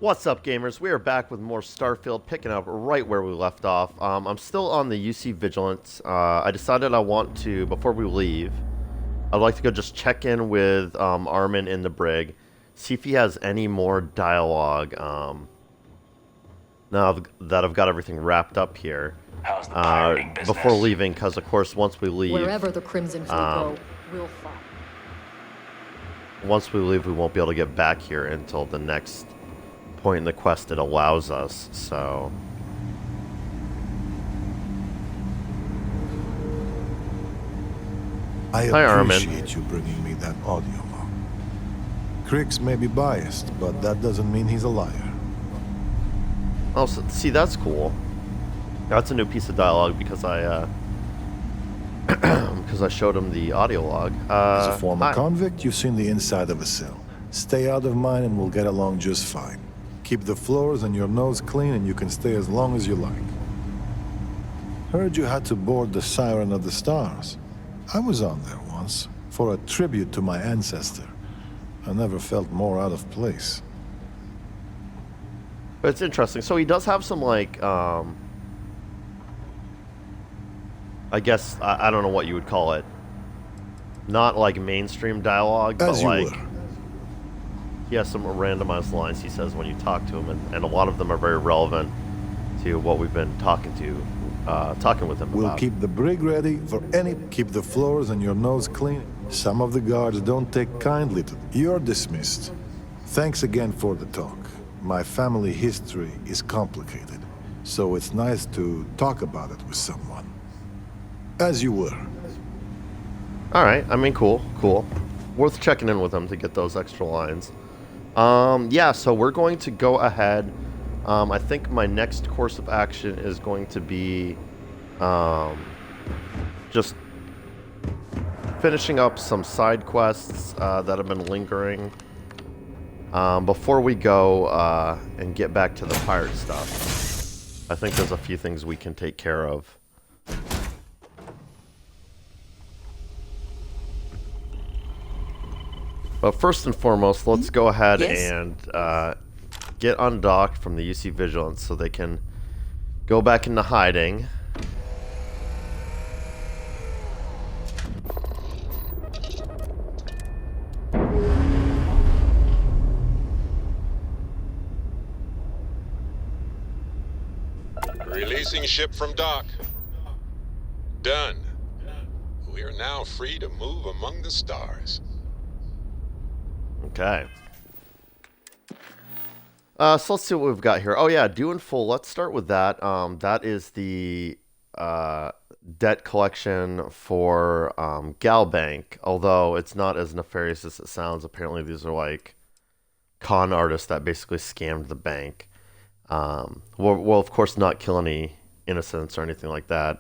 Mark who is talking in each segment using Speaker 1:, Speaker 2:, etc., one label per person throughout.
Speaker 1: What's up, gamers? We are back with more Starfield, picking up right where we left off. I'm still on the UC Vigilance. I decided I want to, before we leave, I'd like to go just check in with Armin in the brig, see if he has any more dialogue now that I've got everything wrapped up here.
Speaker 2: How's the pirating business?
Speaker 1: Before leaving, because of course once we leave...
Speaker 3: Wherever the Crimson Fleet go, we'll follow.
Speaker 1: Once we leave, we won't be able to get back here until the next point in the quest it allows us, so...
Speaker 4: I
Speaker 1: Hi, Armin.
Speaker 4: appreciate you bringing me that audio log. Crix may be biased, but that doesn't mean he's a liar.
Speaker 1: Oh, so, see, that's cool. That's a new piece of dialogue because I because I showed him the audio log.
Speaker 4: As a former convict, you've seen the inside of a cell. Stay out of mine and we'll get along just fine. Keep the floors and your nose clean and you can stay as long as you like. Heard you had to board the Siren of the Stars. I was on there once, for a tribute to my ancestor. I never felt more out of place.
Speaker 1: But it's interesting. So he does have some, like, I guess, I don't know what you would call it. Not, like, mainstream dialogue, but, like... He has some randomized lines he says when you talk to him, and a lot of them are very relevant to what we've been talking with him about.
Speaker 4: We'll keep the brig ready for any... Keep the floors and your nose clean. Some of the guards don't take kindly to... You're dismissed. Thanks again for the talk. My family history is complicated, so it's nice to talk about it with someone. As you were.
Speaker 1: Alright, I mean, cool. Worth checking in with him to get those extra lines. Yeah, so we're going to go ahead. I think my next course of action is going to be just finishing up some side quests that have been lingering before we go and get back to the pirate stuff. I think there's a few things we can take care of. But first and foremost, let's go ahead and get undocked from the UC Vigilance so they can go back into hiding.
Speaker 5: Releasing ship from dock. Done. We are now free to move among the stars.
Speaker 1: Okay. So let's see what we've got here. Oh yeah, due in full. Let's start with that. That is the debt collection for Galbank. Although it's not as nefarious as it sounds. Apparently these are like con artists that basically scammed the bank. We'll of course not kill any innocents or anything like that.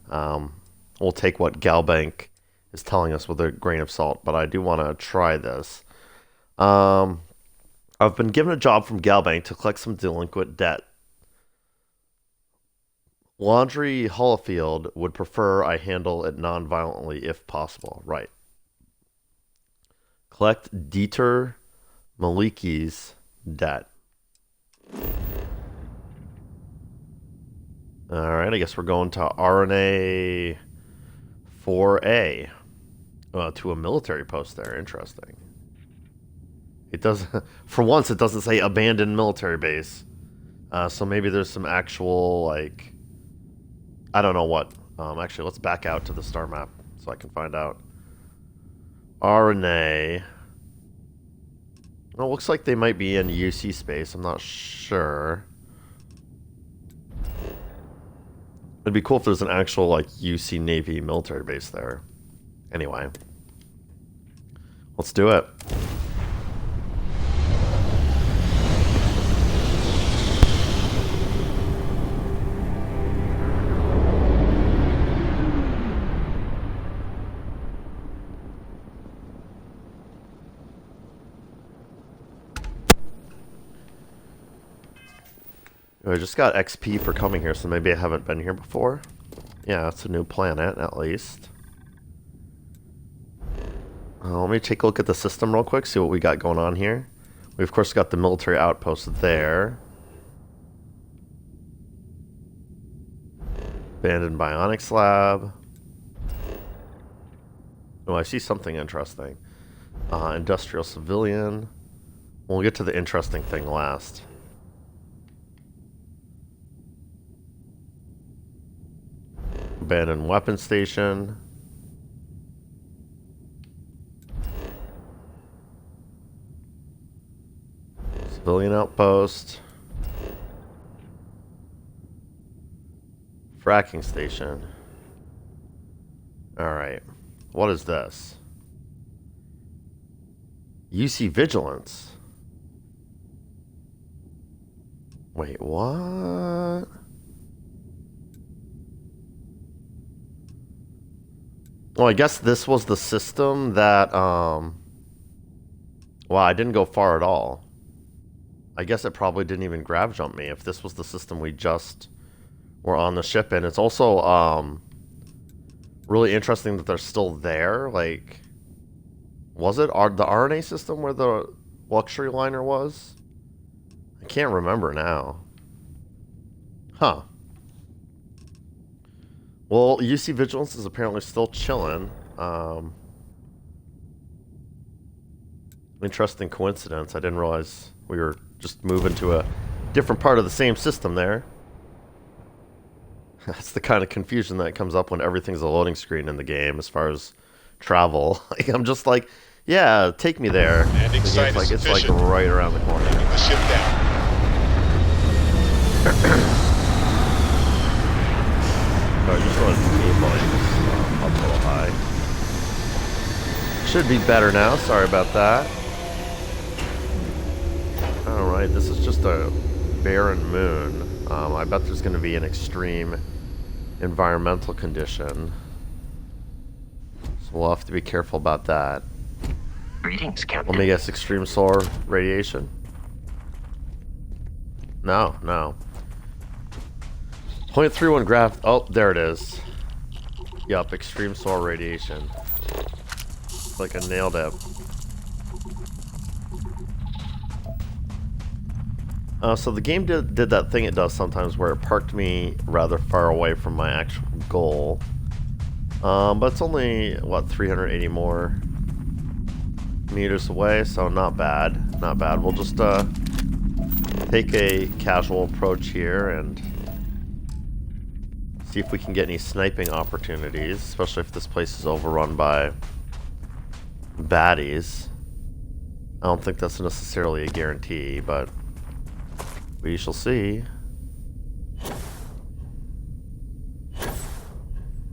Speaker 1: We'll take what Galbank is telling us with a grain of salt. But I do want to try this. I've been given a job from Galbank to collect some delinquent debt. Laundry Hollifield would prefer I handle it non-violently if possible. Right. Collect Dieter Maliki's debt. Alright, I guess we're going to RNA 4A. To a military post there. Interesting. It doesn't, for once, it doesn't say abandoned military base. So maybe there's some actual, like, I don't know what. Actually, let's back out to the star map so I can find out. RNA. Well, it looks like they might be in UC space. I'm not sure. It'd be cool if there's an actual, like, UC Navy military base there. Anyway. Let's do it. I just got XP for coming here, so maybe I haven't been here before. Yeah, it's a new planet, at least. Let me take a look at the system real quick, see what we got going on here. We, of course, got the military outpost there. Abandoned bionics lab. Oh, I see something interesting. Industrial civilian. We'll get to the interesting thing last. Abandoned weapon station. Civilian outpost. Fracking station. Alright. What is this? UC Vigilance. Wait, what? Oh, I guess this was the system that, Wow, I didn't go far at all. I guess it probably didn't even grav jump me if this was the system we just were on the ship in. It's also, really interesting that they're still there. Like, was it the RNA system where the luxury liner was? I can't remember now. Huh. Well, UC Vigilance is apparently still chilling. Interesting coincidence. I didn't realize we were just moving to a different part of the same system there. That's the kind of confusion that comes up when everything's a loading screen in the game as far as travel. Like, I'm just like, yeah, take me there.
Speaker 5: Landing site is
Speaker 1: it's like
Speaker 5: sufficient.
Speaker 1: right around the corner.
Speaker 5: Bringing the ship down.
Speaker 1: So I just wanted to game volume up a little high. Should be better now. Sorry about that. Alright, this is just a barren moon. I bet there's going to be an extreme environmental condition. So we'll have to be careful about that.
Speaker 2: Greetings, Captain.
Speaker 1: Let me guess, extreme solar radiation? No, no. 0.31 graph. Oh, there it is. Yup, extreme solar radiation. Like I nailed it. So the game did that thing it does sometimes where it parked me rather far away from my actual goal. But it's only, what, 380 more meters away, so not bad. Not bad. We'll just take a casual approach here and see if we can get any sniping opportunities, especially if this place is overrun by baddies. I don't think that's necessarily a guarantee, but we shall see.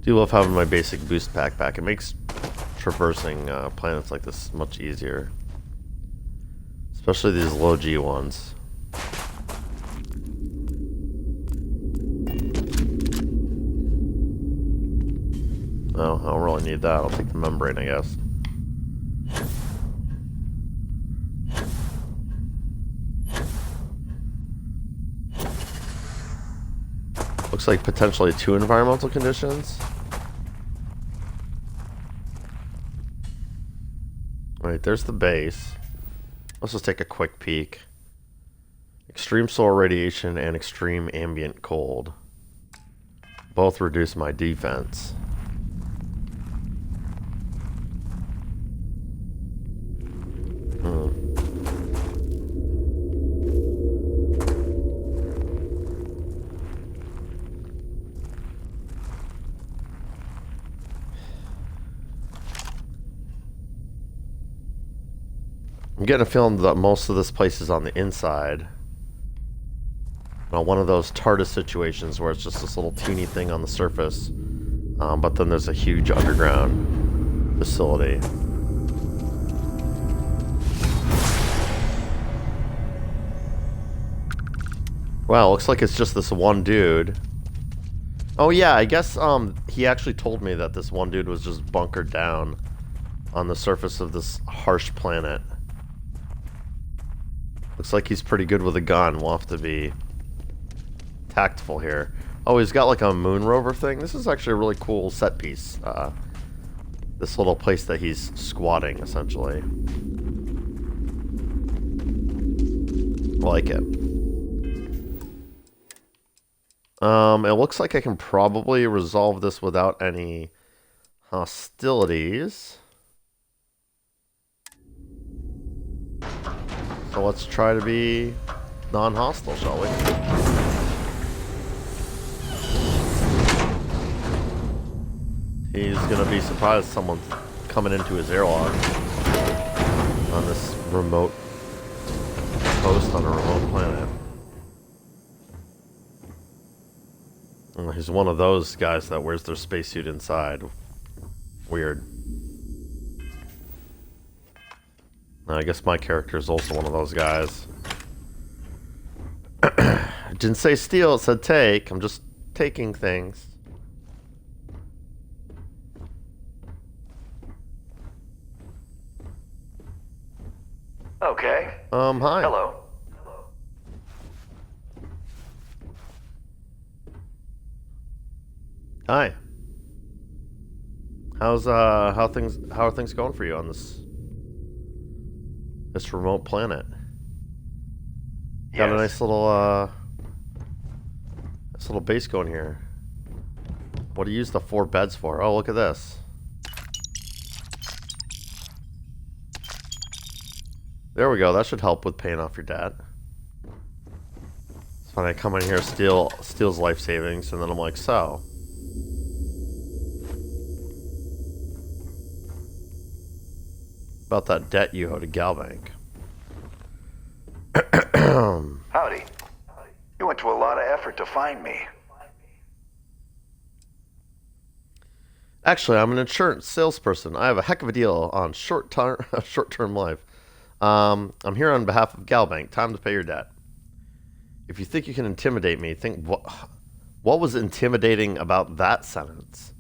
Speaker 1: Do love having my basic boost pack back. It makes traversing planets like this much easier. Especially these low G ones. Oh, I don't really need that. I'll take the membrane, I guess. Looks like potentially 2 environmental conditions. Alright, there's the base. Let's just take a quick peek. Extreme solar radiation and extreme ambient cold. Both reduce my defense. I'm getting a feeling that most of this place is on the inside. Well, one of those TARDIS situations where it's just this little teeny thing on the surface, but then there's a huge underground facility. Wow, looks like it's just this one dude. Oh yeah, I guess he actually told me that this one dude was just bunkered down on the surface of this harsh planet. Looks like he's pretty good with a gun. We'll have to be tactful here. Oh, he's got like a moon rover thing. This is actually a really cool set piece. This little place that he's squatting, essentially. like it. It looks like I can probably resolve this without any hostilities. So let's try to be non-hostile, shall we? He's gonna be surprised someone's coming into his airlock on this remote post on a remote planet. Oh, he's one of those guys that wears their spacesuit inside. Weird. I guess my character is also one of those guys. It didn't say steal, it said take. I'm just taking things.
Speaker 6: Okay.
Speaker 1: Hi.
Speaker 6: Hello.
Speaker 1: Hi. How are things going for you on this remote planet? Got a nice little base going here. What do you use the 4 beds for? Oh, look at this. There we go. That should help with paying off your debt. It's funny, I come in here, steals life savings, and then I'm like, so. About that debt you owe to Galbank.
Speaker 6: Howdy. You went to a lot of effort to find me.
Speaker 1: Actually, I'm an insurance salesperson. I have a heck of a deal on short-term life. I'm here on behalf of Galbank. Time to pay your debt. If you think you can intimidate me, think what was intimidating about that sentence?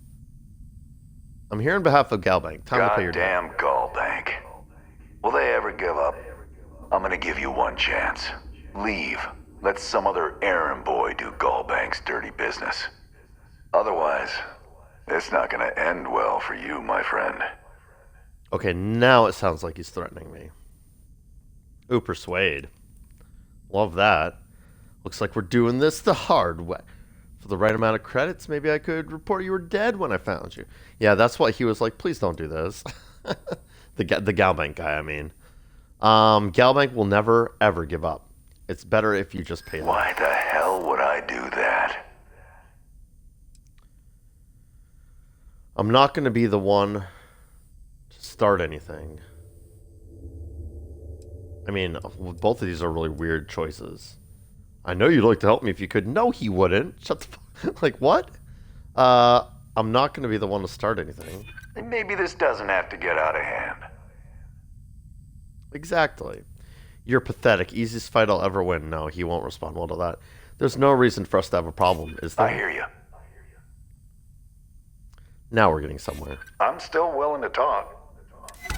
Speaker 1: I'm here on behalf of Galbank. Time to pay your debt.
Speaker 6: Goddamn Gallbank. Will they ever give up? I'm gonna give you one chance. Leave. Let some other errand boy do Gallbank's dirty business. Otherwise, it's not gonna end well for you, my friend.
Speaker 1: Okay, now it sounds like he's threatening me. Ooh, persuade. Love that. Looks like we're doing this the hard way. For the right amount of credits, maybe I could report you were dead when I found you. Yeah, that's what he was like, please don't do this. the Galbank guy, I mean. Galbank will never, ever give up. It's better if you just pay them.
Speaker 6: Why the hell would I do that?
Speaker 1: I'm not going to be the one to start anything. I mean, both of these are really weird choices. I know you'd like to help me if you could. No, he wouldn't. Shut the fuck. Like, what? I'm not going to be the one to start anything.
Speaker 6: Maybe this doesn't have to get out of hand.
Speaker 1: Exactly. You're pathetic. Easiest fight I'll ever win. No, he won't respond well to that. There's no reason for us to have a problem, is there?
Speaker 6: I hear you.
Speaker 1: Now we're getting somewhere.
Speaker 6: I'm still willing to talk.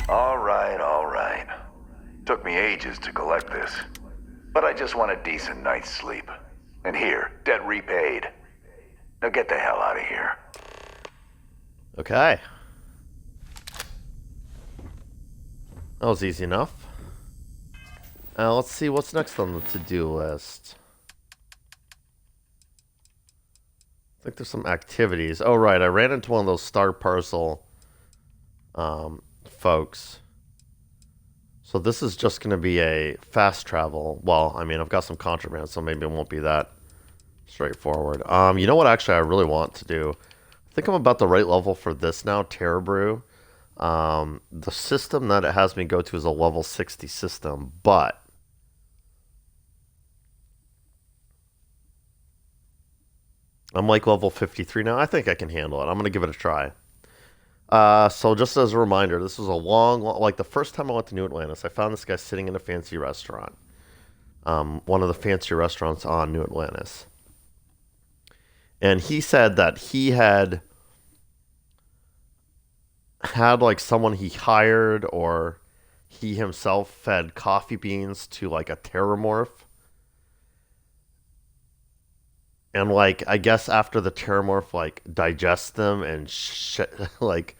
Speaker 6: All right, all right. Took me ages to collect this. But I just want a decent night's sleep. And here, debt repaid. Now get the hell out of here.
Speaker 1: Okay. That was easy enough. Let's see what's next on the to-do list. I think there's some activities. Oh, right. I ran into one of those Star Parcel folks. So this is just going to be a fast travel. Well, I mean, I've got some contraband, so maybe it won't be that straightforward. You know what actually I really want to do? I think I'm about the right level for this now, Terror Brew. The system that it has me go to is a level 60 system, but I'm like level 53 now. I think I can handle it. I'm going to give it a try. So just as a reminder, this was a long, like the first time I went to New Atlantis, I found this guy sitting in a fancy restaurant. One of the fancier restaurants on New Atlantis. And he said that he had like someone he hired or he himself fed coffee beans to like a terramorph. And like, I guess after the terramorph like digests them and like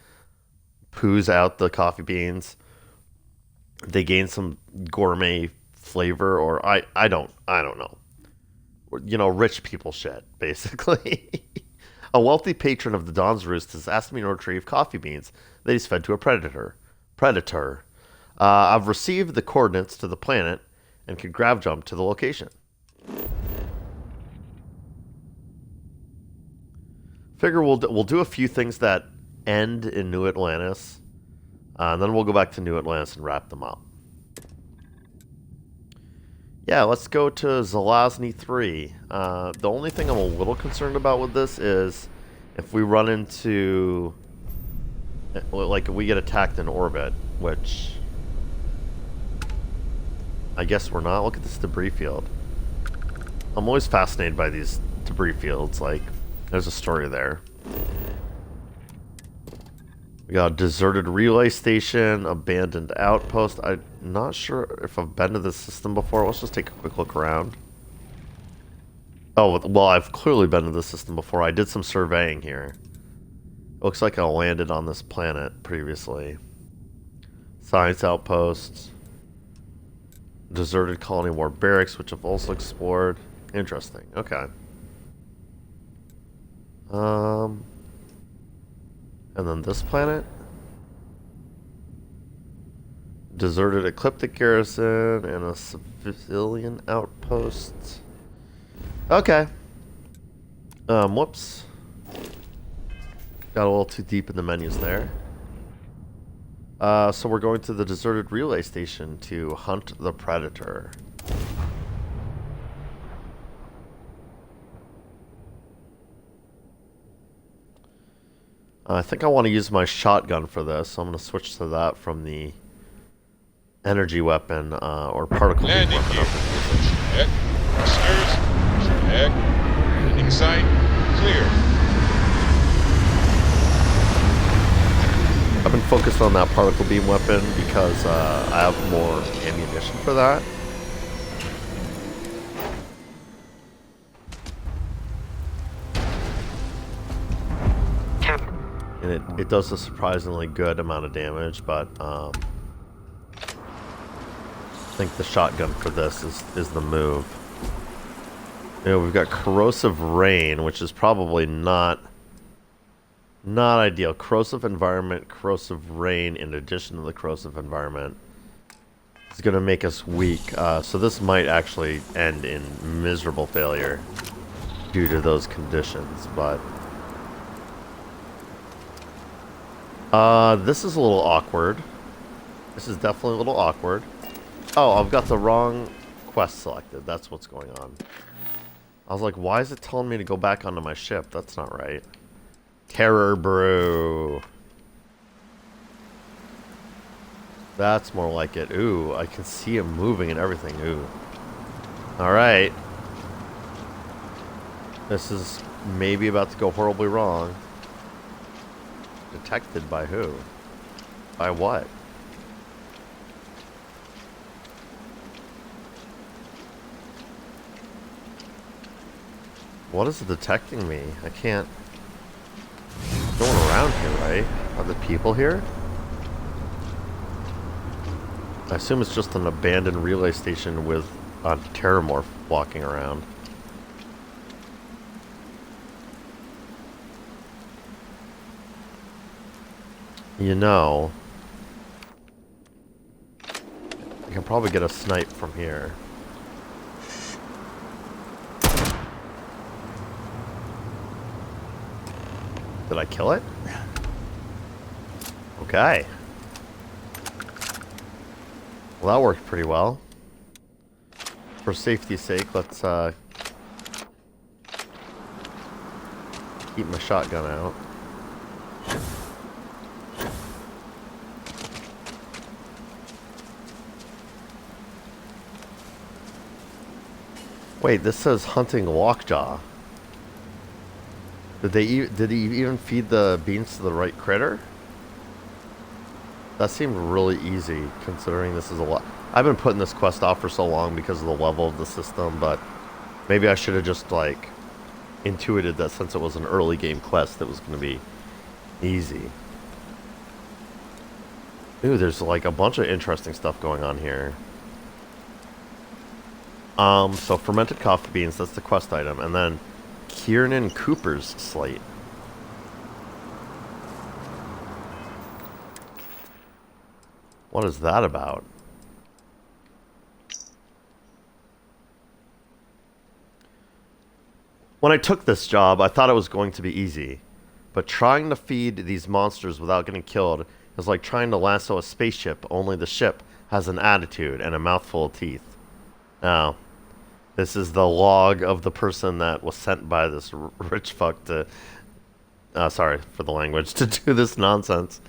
Speaker 1: poos out the coffee beans, they gain some gourmet flavor, or I don't know. You know, rich people shit, basically. A wealthy patron of the Dawn's Roost has asked me to retrieve coffee beans that he's fed to a predator. Predator. I've received the coordinates to the planet and can grav jump to the location. Figure we'll do a few things that end in New Atlantis, and then we'll go back to New Atlantis and wrap them up. Yeah, let's go to Zelazny 3. The only thing I'm a little concerned about with this is if we run into, like, if we get attacked in orbit, which I guess we're not. Look at this debris field. I'm always fascinated by these debris fields. Like, there's a story there. We got a deserted relay station, abandoned outpost. I'm not sure if I've been to this system before. Let's just take a quick look around. Oh, well, I've clearly been to this system before. I did some surveying here. It looks like I landed on this planet previously. Science outposts. Deserted colony war barracks, which I've also explored. Interesting. Okay. And then this planet. Deserted ecliptic garrison and a civilian outpost. Okay. Whoops. Got a little too deep in the menus there. So we're going to the deserted relay station to hunt the predator. I think I want to use my shotgun for this, so I'm going to switch to that from the energy weapon or particle beam
Speaker 5: Landing
Speaker 2: weapon.
Speaker 5: gear. Check. Thrusters. Check. Landing site. Clear.
Speaker 1: I've been focused on that particle beam weapon because I have more ammunition for that. And it does a surprisingly good amount of damage, but I think the shotgun for this is the move. You know, we've got corrosive rain, which is probably not ideal. Corrosive environment, corrosive rain, in addition to the corrosive environment, is going to make us weak. So this might actually end in miserable failure due to those conditions, but this is a little awkward. This is definitely a little awkward. Oh, I've got the wrong quest selected. That's what's going on. I was like, why is it telling me to go back onto my ship? That's not right. Terror Brew. That's more like it. Ooh, I can see him moving and everything. Ooh. Alright. This is maybe about to go horribly wrong. Detected by who? By what? What is it detecting me? I can't... No one around here, right? Are the people here? I assume it's just an abandoned relay station with a terramorph walking around. You know, I can probably get a snipe from here. Did I kill it? Okay. Well, that worked pretty well. For safety's sake, let's keep my shotgun out. Wait, this says hunting lockjaw. Did he even feed the beans to the right critter? That seemed really easy, considering this is a lot. I've been putting this quest off for so long because of the level of the system, but maybe I should have just, like, intuited that since it was an early game quest, it was going to be easy. Ooh, there's, like, a bunch of interesting stuff going on here. So fermented coffee beans, that's the quest item. And then Kiernan Cooper's slate. What is that about? When I took this job, I thought it was going to be easy. But trying to feed these monsters without getting killed is like trying to lasso a spaceship, only the ship has an attitude and a mouthful of teeth. Now, this is the log of the person that was sent by this rich fuck to... sorry for the language, to do this nonsense.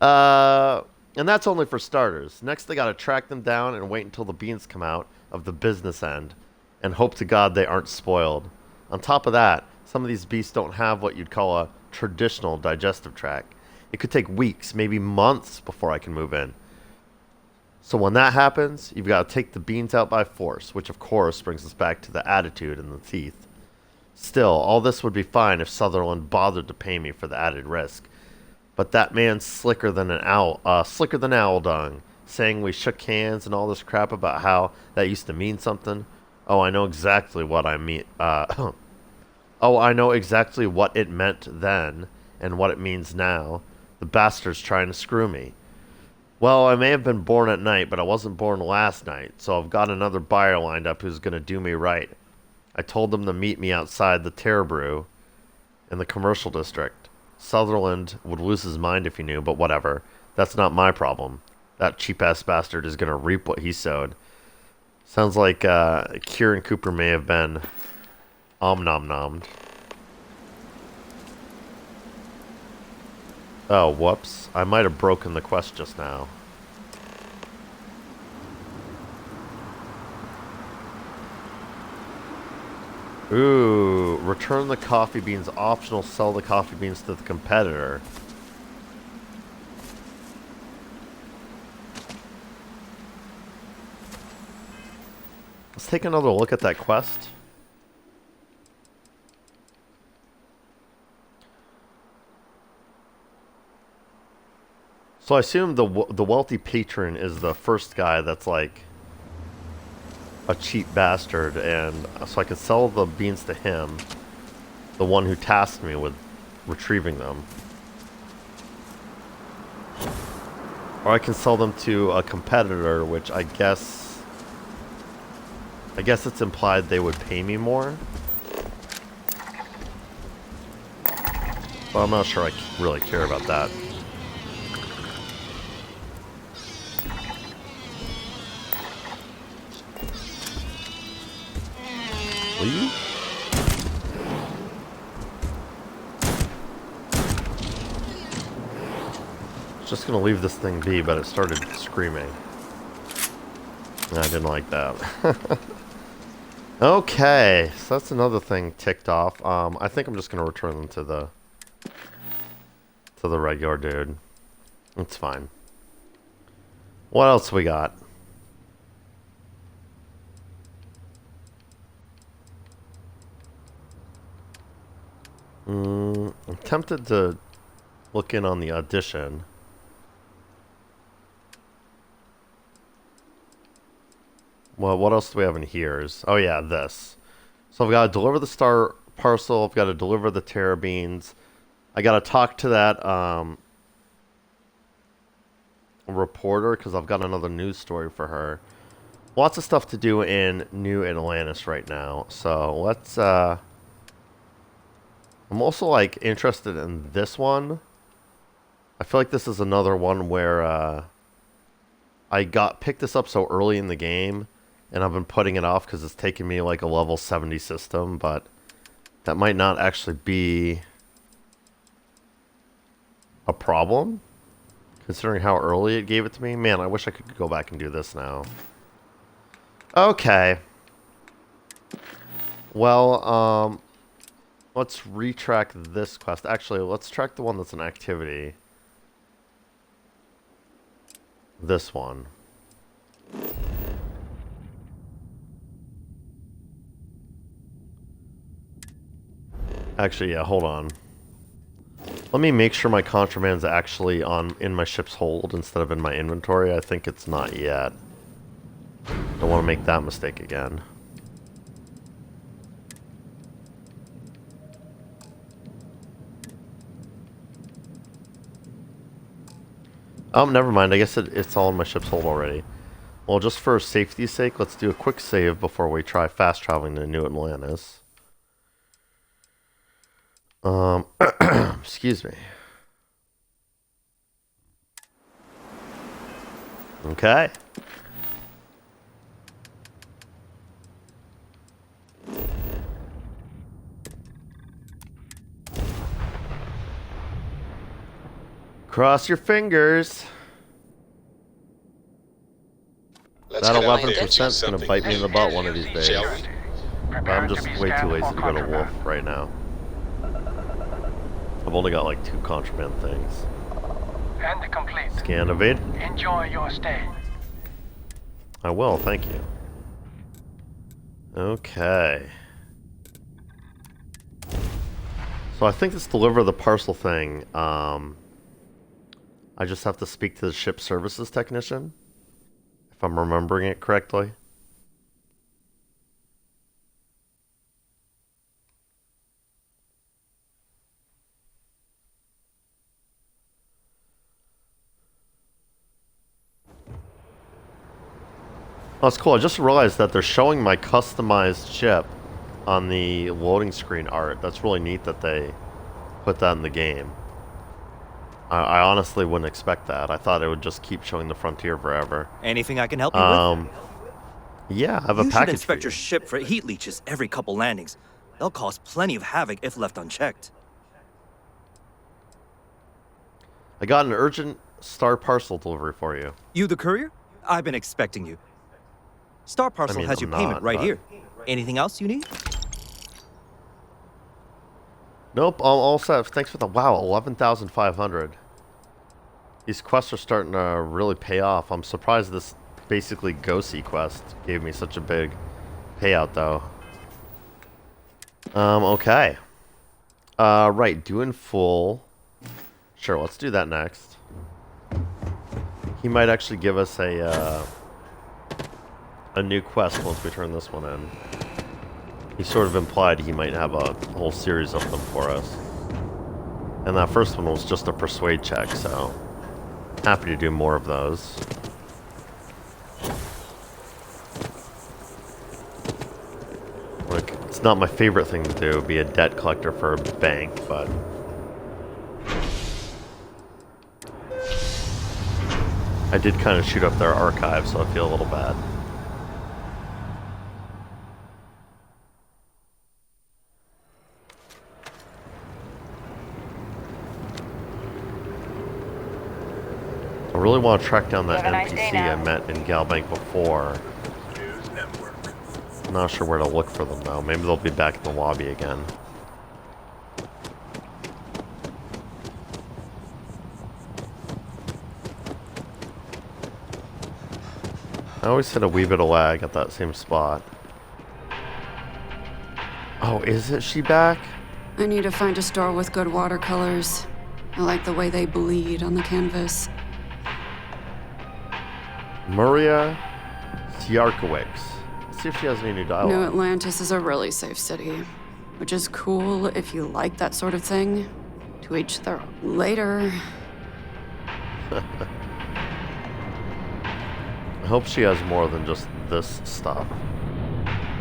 Speaker 1: And that's only for starters. Next, they gotta track them down and wait until the beans come out of the business end. And hope to God they aren't spoiled. On top of that, some of these beasts don't have what you'd call a traditional digestive tract. It could take weeks, maybe months before I can move in. So when that happens, you've got to take the beans out by force, which of course brings us back to the attitude and the teeth. Still, all this would be fine if Sutherland bothered to pay me for the added risk. But that man's slicker than owl dung, saying we shook hands and all this crap about how that used to mean something. Oh, I know exactly what I mean. Oh, I know exactly what it meant then and what it means now. The bastard's trying to screw me. Well, I may have been born at night, but I wasn't born last night, so I've got another buyer lined up who's going to do me right. I told them to meet me outside the Terror Brew in the commercial district. Sutherland would lose his mind if he knew, but whatever. That's not my problem. That cheap-ass bastard is going to reap what he sowed. Sounds like Kieran Cooper may have been om-nom-nommed. Oh, whoops. I might have broken the quest just now. Ooh, return the coffee beans optional, sell the coffee beans to the competitor. Let's take another look at that quest. So I assume the wealthy patron is the first guy that's like a cheap bastard, and so I could sell the beans to him, the one who tasked me with retrieving them. Or I can sell them to a competitor, which I guess it's implied they would pay me more. But I'm not sure I really care about that. Leave? Just gonna leave this thing be, but it started screaming. I didn't like that. Okay, so that's another thing ticked off. I think I'm just gonna return them to the regular dude. It's fine. What else we got? I'm tempted to look in on the audition. Well, what else do we have in here? Oh yeah, this. So I've got to deliver the star parcel. I've got to deliver the terra beans. I got to talk to that reporter because I've got another news story for her. Lots of stuff to do in New Atlantis right now. So let's... I'm also like interested in this one. I feel like this is another one where I picked this up so early in the game. And I've been putting it off because it's taken me like a level 70 system, but that might not actually be a problem, considering how early it gave it to me. Man, I wish I could go back and do this now. Okay. Well, let's retrack this quest. Actually, let's track the one that's an activity. This one. Actually, yeah, hold on. Let me make sure my contraband's actually in my ship's hold instead of in my inventory. I think it's not yet. Don't want to make that mistake again. Oh, never mind. I guess it's all in my ship's hold already. Well, just for safety's sake, let's do a quick save before we try fast traveling to New Atlantis. Excuse me. Okay. Cross your fingers.
Speaker 5: Let's
Speaker 1: That
Speaker 5: get out there
Speaker 1: 11%
Speaker 5: and do
Speaker 1: is going to
Speaker 5: something
Speaker 1: bite me in the butt one of these days.
Speaker 5: Shall we?
Speaker 1: But I'm just way too lazy to go to Wolf right now. I've only got like 2 contraband things.
Speaker 7: And complete.
Speaker 1: Scan evade.
Speaker 7: Enjoy your stay.
Speaker 1: I will, thank you. Okay. So I think this deliver the parcel thing. I just have to speak to the ship services technician, if I'm remembering it correctly. Oh, that's cool. I just realized that they're showing my customized ship on the loading screen art. That's really neat that they put that in the game. I honestly wouldn't expect that. I thought it would just keep showing the frontier forever.
Speaker 8: Anything I can help you with?
Speaker 1: Yeah, I have a
Speaker 8: You should
Speaker 1: package
Speaker 8: inspect
Speaker 1: for
Speaker 8: your
Speaker 1: you.
Speaker 8: ship for heat leeches every couple landings. They'll cause plenty of havoc if left unchecked.
Speaker 1: I got an urgent Star parcel delivery for you.
Speaker 8: You the courier? I've been expecting you. Star Parcel has
Speaker 1: I'm
Speaker 8: your payment
Speaker 1: not,
Speaker 8: right
Speaker 1: but-
Speaker 8: here. Anything else you need?
Speaker 1: Nope, all set. Thanks for the... Wow, 11,500. These quests are starting to really pay off. I'm surprised this basically ghosty quest gave me such a big payout, though. Okay. Right, due in full. Sure, let's do that next. He might actually give us a new quest once we turn this one in. He sort of implied he might have a whole series of them for us. And that first one was just a persuade check, so happy to do more of those. Like, it's not my favorite thing to do, be a debt collector for a bank, but I did kind of shoot up their archive, so I feel a little bad. I really want to track down that
Speaker 9: Have a nice day
Speaker 1: NPC
Speaker 9: now.
Speaker 1: I met in Galbank before. I'm not sure where to look for them though. Maybe they'll be back in the lobby again. I always hit a wee bit of lag at that same spot. Oh, is it she back?
Speaker 10: I need to find a store with good watercolors. I like the way they bleed on the canvas.
Speaker 1: Maria Siarkowicz. Let's see if she has any new
Speaker 10: New
Speaker 1: dialogue.
Speaker 10: Atlantis is a really safe city, which is cool if you like that sort of thing. To each their own. Later.
Speaker 1: I hope she has more than just this stuff.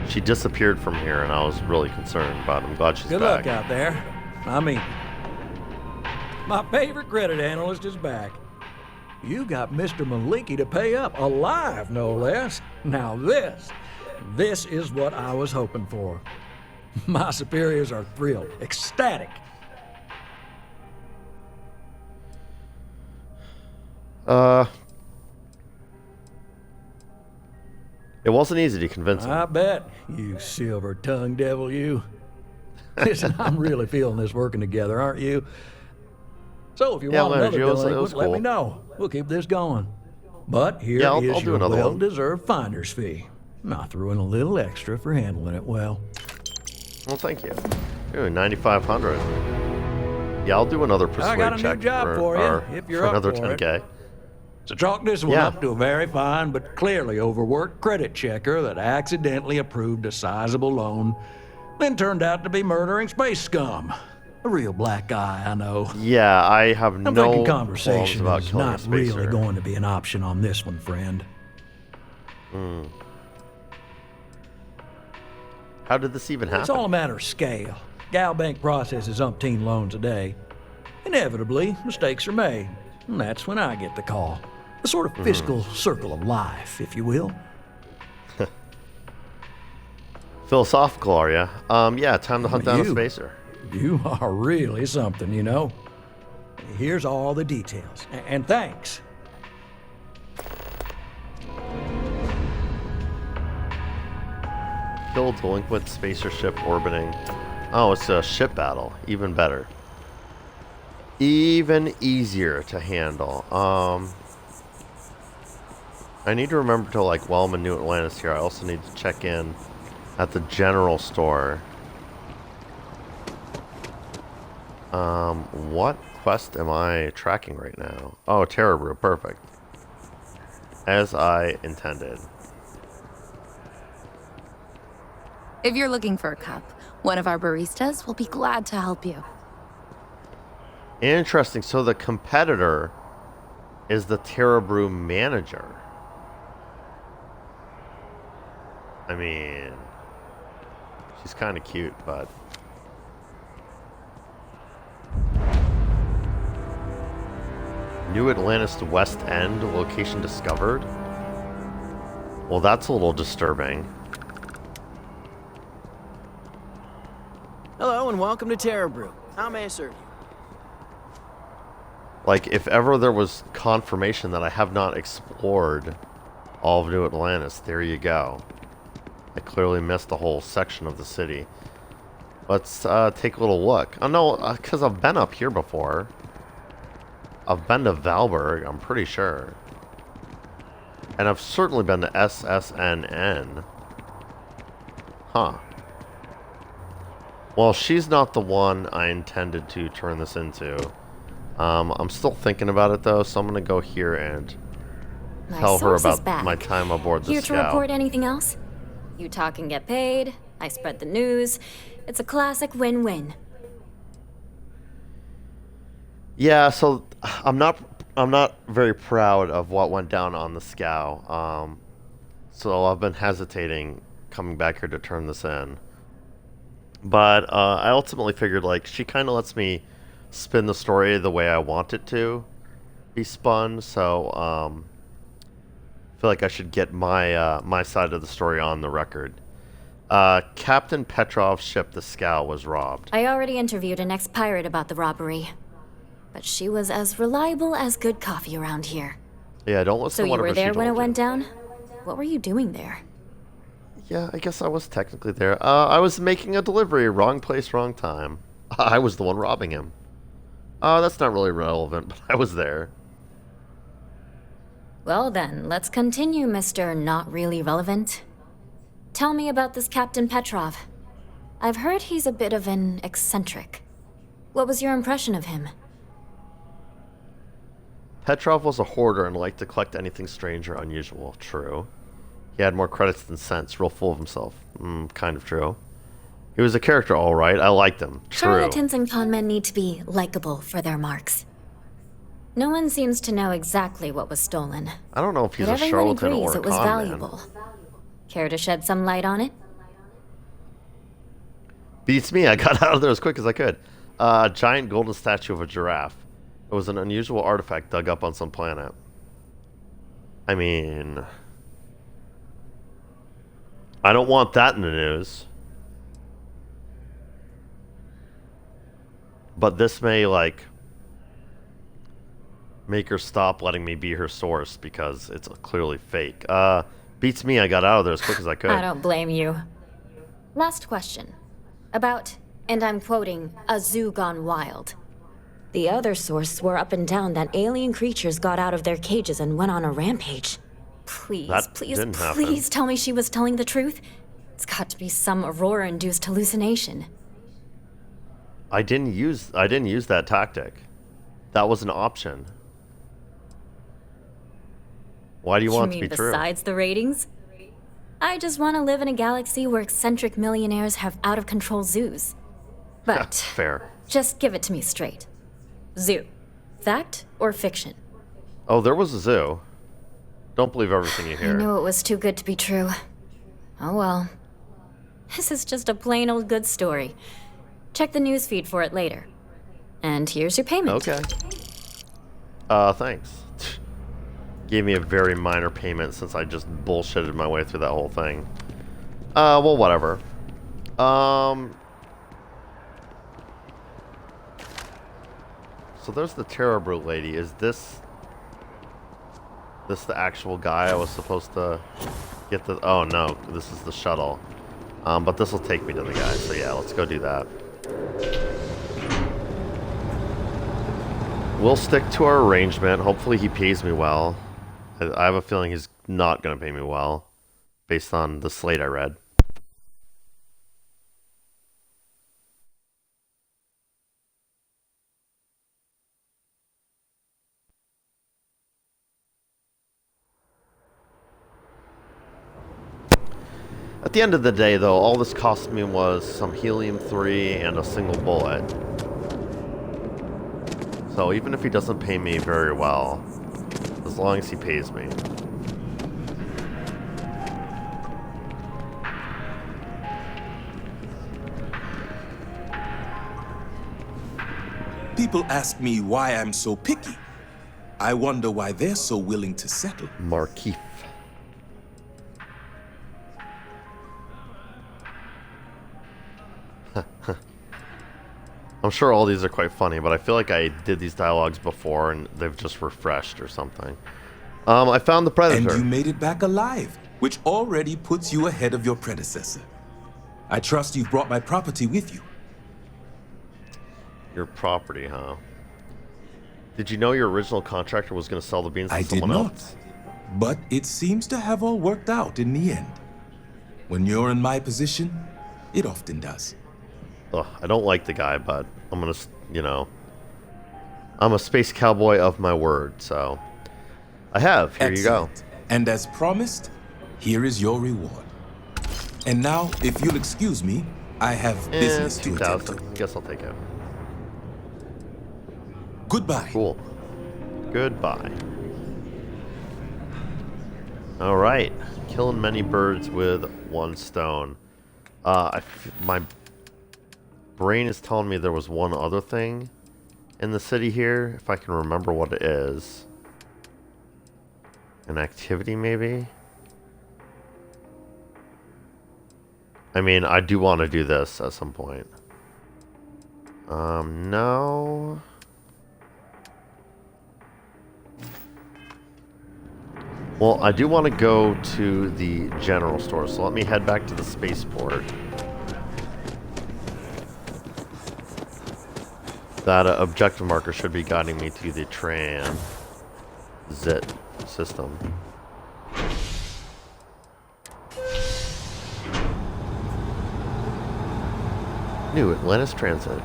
Speaker 1: She disappeared from here and I was really concerned, but I'm glad she's
Speaker 11: Good
Speaker 1: back.
Speaker 11: luck out there. I mean, my favorite credit analyst is back. You got Mr. Maliki to pay up, alive no less. Now this is what I was hoping for. My superiors are thrilled, ecstatic.
Speaker 1: It wasn't easy to convince him.
Speaker 11: I bet, you silver-tongued devil, you. Listen, I'm really feeling this working together, aren't you? So if you
Speaker 1: Yeah,
Speaker 11: want
Speaker 1: Leonard,
Speaker 11: another
Speaker 1: it was
Speaker 11: delinquent, let me
Speaker 1: cool.
Speaker 11: know. We'll keep this going. But here
Speaker 1: Yeah, I'll
Speaker 11: is
Speaker 1: do
Speaker 11: your
Speaker 1: another one.
Speaker 11: well-deserved finder's fee. I threw in a little extra for handling it well.
Speaker 1: Well, thank you. Ooh, 9,500. Yeah, I'll do another persuade
Speaker 11: I got a new
Speaker 1: check
Speaker 11: job for you,
Speaker 1: or
Speaker 11: if you're
Speaker 1: for
Speaker 11: up
Speaker 1: another
Speaker 11: for it.
Speaker 1: 10K.
Speaker 11: So chalk this one
Speaker 1: Yeah.
Speaker 11: up to a very fine but clearly overworked credit checker that accidentally approved a sizable loan, then turned out to be murdering space scum. A real black guy, I know.
Speaker 1: Yeah, I have
Speaker 11: I'm
Speaker 1: no
Speaker 11: thinking
Speaker 1: qualms
Speaker 11: conversation
Speaker 1: about
Speaker 11: is
Speaker 1: killing a
Speaker 11: not really
Speaker 1: spacer.
Speaker 11: going to be an option on this one, friend.
Speaker 1: How did this even
Speaker 11: It's all a
Speaker 1: happen?
Speaker 11: matter of scale. Galbank processes umpteen loans a day. Inevitably, mistakes are made, and that's when I get the call. A sort of fiscal circle of life, if you will.
Speaker 1: Philosophical, are ya? Yeah, time to hunt down a
Speaker 11: You.
Speaker 1: spacer.
Speaker 11: You are really something, you know. Here's all the details, and thanks.
Speaker 1: Kill delinquent spacer ship orbiting. Oh, it's a ship battle. Even better. Even easier to handle. I need to remember to, like, while I'm in New Atlantis here, I also need to check in at the general store. What quest am I tracking right now? Oh, Terror Brew. Perfect. As I intended.
Speaker 9: If you're looking for a cup, one of our baristas will be glad to help you.
Speaker 1: Interesting. So the competitor is the Terra Brew manager. I mean, she's kind of cute, but... New Atlantis to West End, location discovered? Well, that's a little disturbing.
Speaker 12: Hello and welcome to Terror Brew. How may I serve you?
Speaker 1: Like, if ever there was confirmation that I have not explored all of New Atlantis, there you go. I clearly missed a whole section of the city. Let's take a little look. Oh no, because I've been up here before. I've been to Valberg, I'm pretty sure. And I've certainly been to SSNN. Huh. Well, she's not the one I intended to turn this into. I'm still thinking about it though, so I'm gonna go here and tell her about my time aboard the
Speaker 9: Here to
Speaker 1: scout.
Speaker 9: report anything else? You talk and get paid. I spread the news. It's a classic win-win.
Speaker 1: Yeah, so I'm not very proud of what went down on the scow. So I've been hesitating coming back here to turn this in. But I ultimately figured, like, she kind of lets me spin the story the way I want it to be spun. So I feel like I should get my my side of the story on the record. Captain Petrov's ship, the Scow, was robbed.
Speaker 9: I already interviewed an ex-pirate about the robbery. But she was as reliable as good coffee around here.
Speaker 1: Yeah, don't listen
Speaker 9: So
Speaker 1: to
Speaker 9: you
Speaker 1: whatever
Speaker 9: were there
Speaker 1: she
Speaker 9: when it
Speaker 1: told
Speaker 9: went
Speaker 1: you.
Speaker 9: down? What were you doing there?
Speaker 1: Yeah, I guess I was technically there. I was making a delivery. Wrong place, wrong time. I was the one robbing him. That's not really relevant, but I was there.
Speaker 9: Well then, let's continue, Mr. Not Really Relevant. Tell me about this Captain Petrov. I've heard he's a bit of an eccentric. What was your impression of him?
Speaker 1: Petrov was a hoarder and liked to collect anything strange or unusual. True. He had more credits than sense. Real full of himself. Kind of true. He was a character, all right. I liked him. True.
Speaker 9: Charlatans and conmen need to be likable for their marks. No one seems to know exactly what was stolen.
Speaker 1: I don't know if he's
Speaker 9: but
Speaker 1: a
Speaker 9: everyone
Speaker 1: charlatan
Speaker 9: agrees
Speaker 1: or a
Speaker 9: it was
Speaker 1: con
Speaker 9: valuable. Care to shed some light on it?
Speaker 1: Beats me. I got out of there as quick as I could. A giant golden statue of a giraffe. It was an unusual artifact dug up on some planet. I mean... I don't want that in the news. But this may, like, make her stop letting me be her source because it's clearly fake. Beats me. I got out of there as quick as I could.
Speaker 9: I don't blame you. Last question. About, and I'm quoting, a zoo gone wild. The other source swore up and down that alien creatures got out of their cages and went on a rampage. Please,
Speaker 1: That
Speaker 9: please,
Speaker 1: didn't happen.
Speaker 9: please tell me she was telling the truth. It's got to be some Aurora-induced hallucination.
Speaker 1: I didn't use that tactic. That was an option. Why do you want it to
Speaker 9: mean
Speaker 1: be true?
Speaker 9: besides the ratings? I just want to live in a galaxy where eccentric millionaires have out-of-control zoos. But
Speaker 1: Fair.
Speaker 9: Just give it to me straight. Zoo. Fact or fiction?
Speaker 1: Oh, there was a zoo. Don't believe everything you
Speaker 9: I
Speaker 1: hear.
Speaker 9: knew it was too good to be true. Oh well. This is just a plain old good story. Check the newsfeed for it later. And here's your payment.
Speaker 1: Okay. Thanks. Gave me a very minor payment since I just bullshitted my way through that whole thing. Well, whatever. So there's the Terror Brew lady. Is this the actual guy I was supposed to get the... Oh, no. This is the shuttle. But this will take me to the guy. So, yeah, let's go do that. We'll stick to our arrangement. Hopefully he pays me well. I have a feeling he's not going to pay me well, based on the slate I read. At the end of the day, though, all this cost me was some helium-3 and a single bullet. So even if he doesn't pay me very well, as long as he pays me.
Speaker 13: People ask me why I'm so picky. I wonder why they're so willing to settle.
Speaker 1: Markeef. I'm sure all these are quite funny, but I feel like I did these dialogues before and they've just refreshed or something. I found the Predator.
Speaker 13: And you made it back alive, which already puts you ahead of your predecessor. I trust you've brought my property with you.
Speaker 1: Your property, huh? Did you know your original contractor was going to sell the beans to someone else?
Speaker 13: But it seems to have all worked out in the end. When you're in my position, it often does.
Speaker 1: Ugh, I don't like the guy, but I'm gonna, you know, I'm a space cowboy of my word, so I have. Here
Speaker 13: Excellent.
Speaker 1: You go.
Speaker 13: And as promised, here is your reward. And now, if you'll excuse me, I have business to attend to.
Speaker 1: Guess I'll take it.
Speaker 13: Goodbye.
Speaker 1: Cool. Goodbye. All right, killing many birds with one stone. My brain is telling me there was one other thing in the city here, if I can remember what it is. An activity, maybe? I mean, I do want to do this at some point. No. Well, I do want to go to the general store, so let me head back to the spaceport. That objective marker should be guiding me to the transit system. New Atlantis Transit.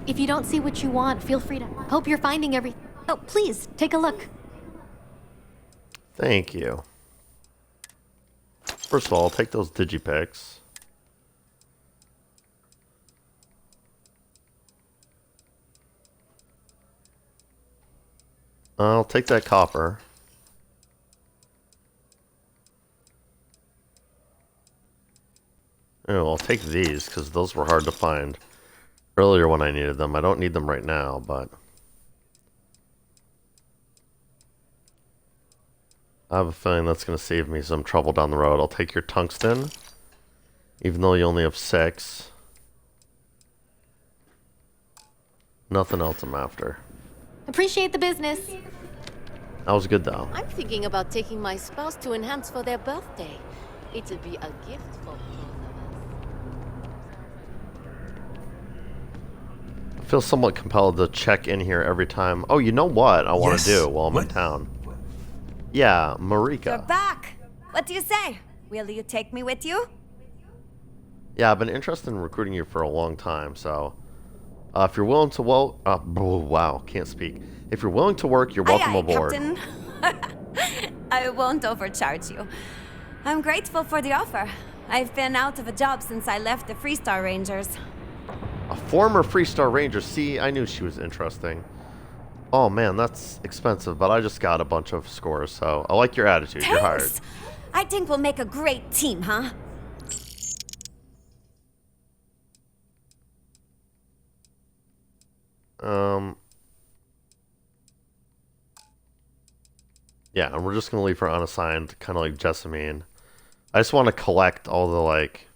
Speaker 14: If you don't see what you want, feel free to... Hope you're finding everything. Oh, please, take a look.
Speaker 1: Thank you. First of all, I'll take those digipics. I'll take that copper. Oh, I'll take these, because those were hard to find earlier when I needed them. I don't need them right now, but I have a feeling that's going to save me some trouble down the road. I'll take your tungsten, even though you only have 6. Nothing else I'm after.
Speaker 14: Appreciate the business.
Speaker 1: That was good, though.
Speaker 14: I'm thinking about taking my spouse to enhance for their birthday. It'll be a gift for both of us.
Speaker 1: I feel somewhat compelled to check in here every time. Oh, you know what I want to do while I'm in town? Yeah, Marika.
Speaker 15: They're back! What do you say? Will you take me with you?
Speaker 1: Yeah, I've been interested in recruiting you for a long time, so if you're willing to wow, can't speak. If you're willing to work, you're welcome
Speaker 15: Aye, aye,
Speaker 1: aboard.
Speaker 15: Captain. I won't overcharge you. I'm grateful for the offer. I've been out of a job since I left the Freestar Rangers.
Speaker 1: A former Freestar Ranger. See, I knew she was interesting. Oh man, that's expensive, but I just got a bunch of scores, so I like your attitude.
Speaker 15: Thanks.
Speaker 1: You're hired.
Speaker 15: I think we'll make a great team, huh?
Speaker 1: Yeah, and we're just gonna leave her unassigned, kind of like Jessamine. I just want to collect all the, like...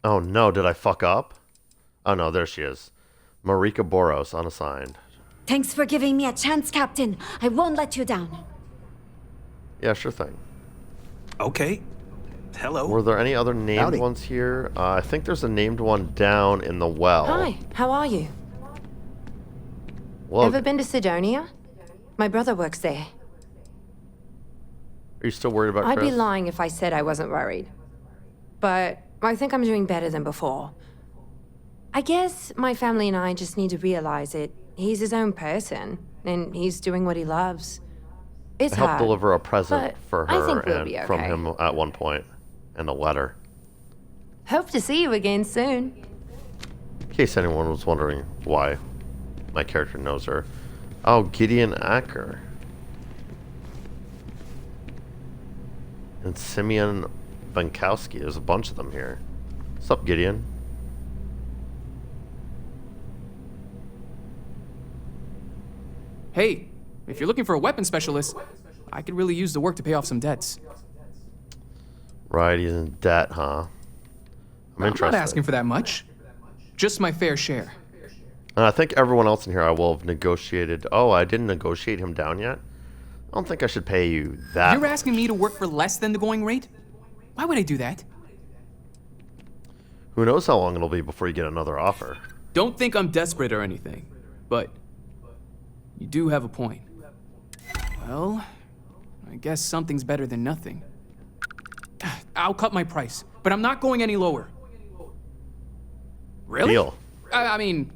Speaker 1: Oh no, did I fuck up? Oh no, there she is. Marika Boros, unassigned.
Speaker 15: Thanks for giving me a chance, Captain. I won't let you down.
Speaker 1: Yeah, sure thing.
Speaker 8: Okay. Hello.
Speaker 1: Were there any other named
Speaker 12: Howdy.
Speaker 1: ones here? I think there's a named one down in the well.
Speaker 3: Hi, how are you?
Speaker 1: Well,
Speaker 3: Ever been to Sidonia? My brother works there.
Speaker 1: are you still worried about
Speaker 3: I'd
Speaker 1: Chris?
Speaker 3: be lying if I said I wasn't worried. But I think I'm doing better than before. I guess my family and I just need to realize it. He's his own person, and he's doing what he loves. It's
Speaker 1: I helped
Speaker 3: hard,
Speaker 1: deliver a present
Speaker 3: but
Speaker 1: for
Speaker 3: I
Speaker 1: her
Speaker 3: think we'll
Speaker 1: and
Speaker 3: be
Speaker 1: from
Speaker 3: okay.
Speaker 1: him at one point, and a letter.
Speaker 3: Hope to see you again soon.
Speaker 1: In case anyone was wondering why my character knows her. Oh, Gideon Acker. And Simeon Bankowski. There's a bunch of them here. What's up, Gideon?
Speaker 16: Hey, if you're looking for a weapon specialist, I could really use the work to pay off some debts.
Speaker 1: Right, he's in debt, huh? I'm interested.
Speaker 16: not asking for that much. Just my fair share.
Speaker 1: And I think everyone else in here I will have negotiated. Oh, I didn't negotiate him down yet? I don't think I should pay you that.
Speaker 16: You're asking me to work for less than the going rate? Why would I do that?
Speaker 1: Who knows how long it'll be before you get another offer.
Speaker 16: Don't think I'm desperate or anything, but you do have a point. Well, I guess something's better than nothing. I'll cut my price, but I'm not going any lower. Really?
Speaker 1: Deal.
Speaker 16: I mean,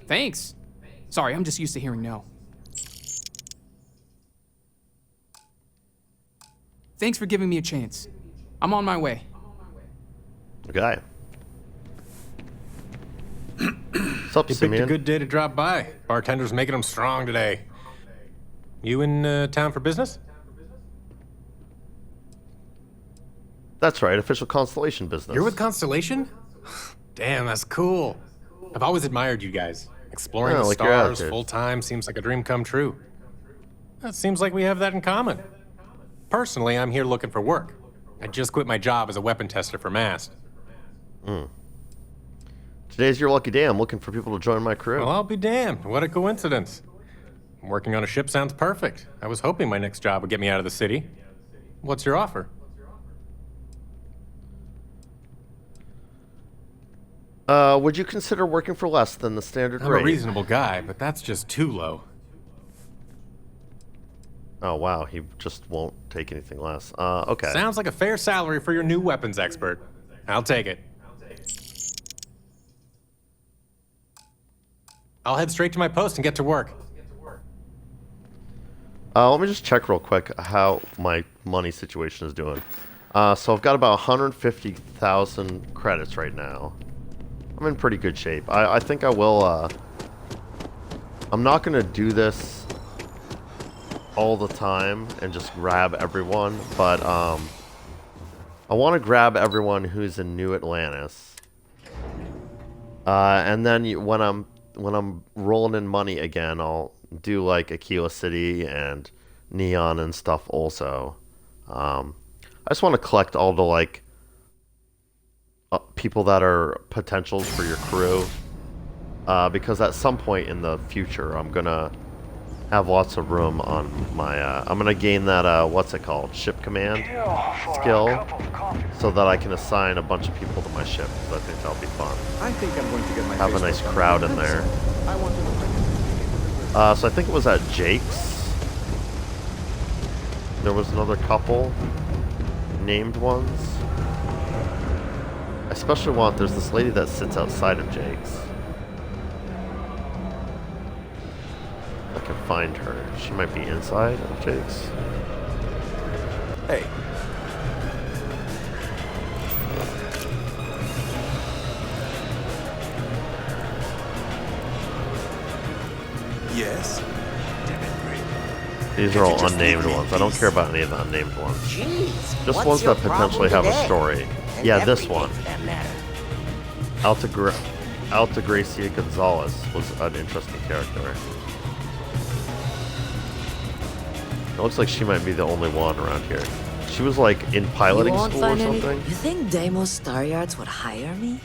Speaker 16: thanks. Sorry, I'm just used to hearing no. Thanks for giving me a chance. I'm on my way.
Speaker 1: Okay. What's up,
Speaker 17: You picked
Speaker 1: Simeon?
Speaker 17: a good day to drop by. Bartender's making them strong today. You in town for business?
Speaker 1: That's right, official Constellation business.
Speaker 17: You're with Constellation? Damn, that's cool. I've always admired you guys. Exploring
Speaker 1: Yeah,
Speaker 17: the
Speaker 1: like your
Speaker 17: stars
Speaker 1: attitude.
Speaker 17: full time seems like a dream come true. It seems like we have that in common. Personally, I'm here looking for work. I just quit my job as a weapon tester for Mast.
Speaker 1: Today's your lucky day. I'm looking for people to join my crew.
Speaker 17: Well, I'll be damned. What a coincidence. Working on a ship sounds perfect. I was hoping my next job would get me out of the city. What's your offer?
Speaker 1: Would you consider working for less than the standard
Speaker 17: I'm
Speaker 1: rate?
Speaker 17: a reasonable guy, but that's just too low.
Speaker 1: Oh, wow. He just won't take anything less. Okay.
Speaker 17: Sounds like a fair salary for your new weapons expert. I'll take it. I'll head straight to my post and get to work.
Speaker 1: Let me just check real quick how my money situation is doing. So I've got about 150,000 credits right now. I'm in pretty good shape. I think I will, I'm not going to do this all the time and just grab everyone, but I want to grab everyone who's in New Atlantis. And then when I'm rolling in money again, I'll do like Aquila City and Neon and stuff also. I just want to collect all the like people that are potentials for your crew, because at some point in the future I'm gonna have lots of room on my I'm gonna gain that what's it called, ship command skill, so that I can assign a bunch of people to my ship. So I think that'll be fun.
Speaker 12: I think I'm going to get my
Speaker 1: Have a nice crowd in there.
Speaker 12: I want to look like
Speaker 1: So I think it was at Jake's. there was another couple named ones. I especially want, there's this lady that sits outside of Jake's. I can find her. She might be inside of Jake's.
Speaker 12: Hey.
Speaker 13: Yes?
Speaker 1: These are all unnamed ones. I don't care about any of the unnamed ones.
Speaker 18: Jeez,
Speaker 1: Just
Speaker 18: what's
Speaker 1: ones
Speaker 18: your
Speaker 1: that potentially have
Speaker 18: problem
Speaker 1: a
Speaker 18: today?
Speaker 1: story.
Speaker 18: And
Speaker 1: Yeah, this
Speaker 18: everything
Speaker 1: one.
Speaker 18: for that matter.
Speaker 1: Altagracia Gonzalez was an interesting character. It looks like she might be the only one around here. She was like in piloting school or something.
Speaker 19: You think Deimos Star Yards would hire me?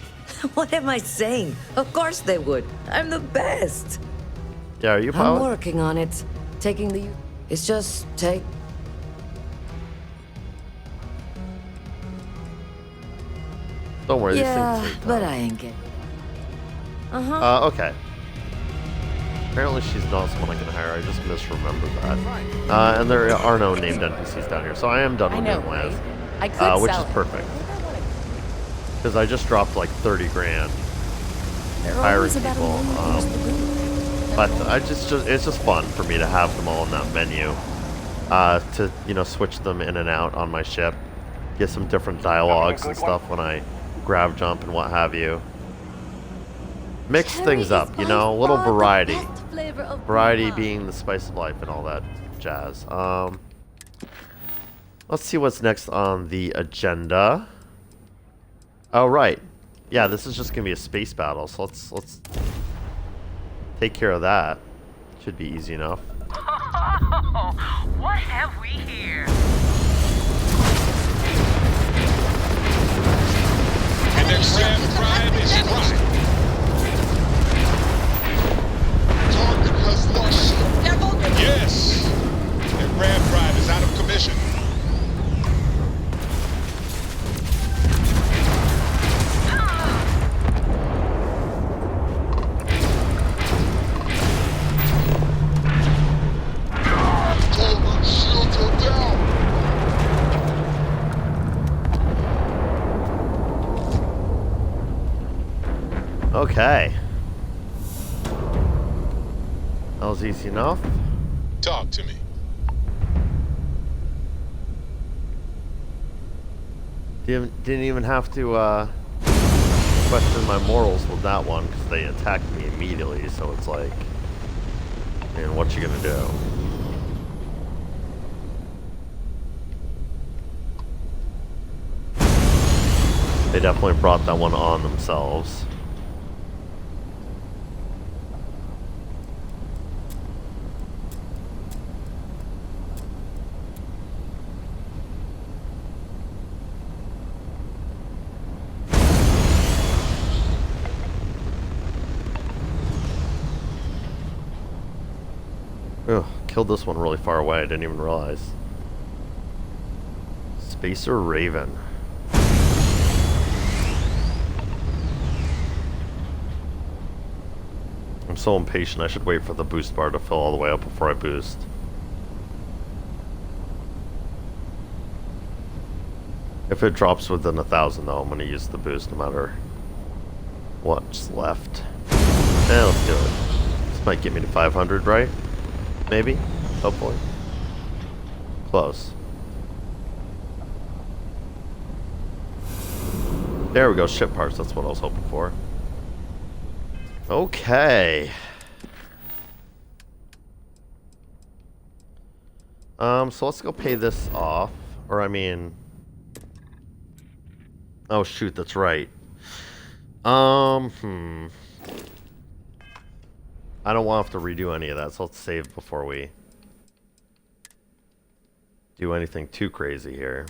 Speaker 19: What am I saying? Of course they would. I'm the best.
Speaker 1: Yeah, are you a
Speaker 19: I'm
Speaker 1: pilot?
Speaker 19: working on it. Taking the... It's just take...
Speaker 1: Don't worry,
Speaker 19: Yeah,
Speaker 1: these things take
Speaker 19: but
Speaker 1: time.
Speaker 19: I ain't getting... Uh-huh.
Speaker 1: Okay. Apparently she's not someone I can hire. I just misremembered that. And there are no named NPCs down here, so I am done with
Speaker 20: know,
Speaker 1: Inlands.
Speaker 20: right? I could
Speaker 1: which
Speaker 20: sell
Speaker 1: is
Speaker 20: it.
Speaker 1: perfect. Because I just dropped like 30 grand
Speaker 20: They're
Speaker 1: hiring
Speaker 20: always about
Speaker 1: people. But it's just fun for me to have them all in that menu. To, you know, switch them in and out on my ship. Get some different dialogues and stuff when I grab jump and what have you. Mix things up, you know, a little variety. Variety being the spice of life and all that jazz. Let's see what's next on the agenda. Oh, right. Yeah, this is just gonna be a space battle, so let's take care of that. Should be easy enough.
Speaker 21: What have we here?
Speaker 5: And their grand pride is right. Target has lost. Yes! Their grand pride is out of commission.
Speaker 1: Okay. That was easy enough.
Speaker 5: Talk to me.
Speaker 1: Didn't even have to question my morals with that one because they attacked me immediately. So it's like, man, what you gonna do? They definitely brought that one on themselves. Ugh, killed this one really far away. I didn't even realize. Spacer Raven. I'm so impatient. I should wait for the boost bar to fill all the way up before I boost. If it drops within 1,000 though, I'm going to use the boost no matter what's left. Let's do it. This might get me to 500, right? Maybe? Hopefully. Close. There we go, ship parts. That's what I was hoping for. Okay. So let's go pay this off. Or I mean... Oh shoot, that's right. I don't want to have to redo any of that, so let's save before we do anything too crazy here.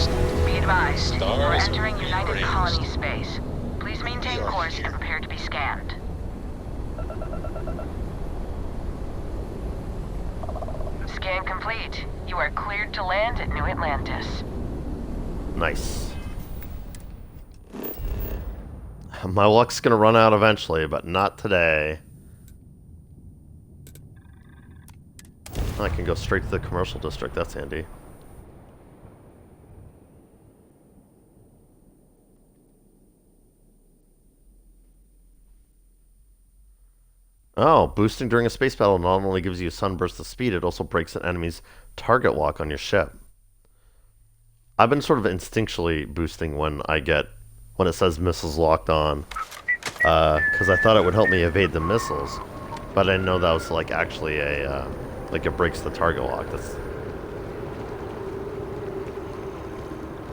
Speaker 5: Be
Speaker 7: advised, we're
Speaker 5: Stars
Speaker 7: entering
Speaker 5: and
Speaker 7: United
Speaker 5: rings.
Speaker 7: Colony space. Please maintain
Speaker 5: We are
Speaker 7: course
Speaker 5: here.
Speaker 7: and prepare to be scanned. Scan complete. You are cleared to land at New Atlantis.
Speaker 1: Nice. My luck's gonna run out eventually, but not today. I can go straight to the commercial district. That's handy. Oh, boosting during a space battle not only gives you a sunburst of speed, it also breaks an enemy's target lock on your ship. I've been sort of instinctually boosting when it says missiles locked on, because I thought it would help me evade the missiles, but I didn't know that was like actually like it breaks the target lock. That's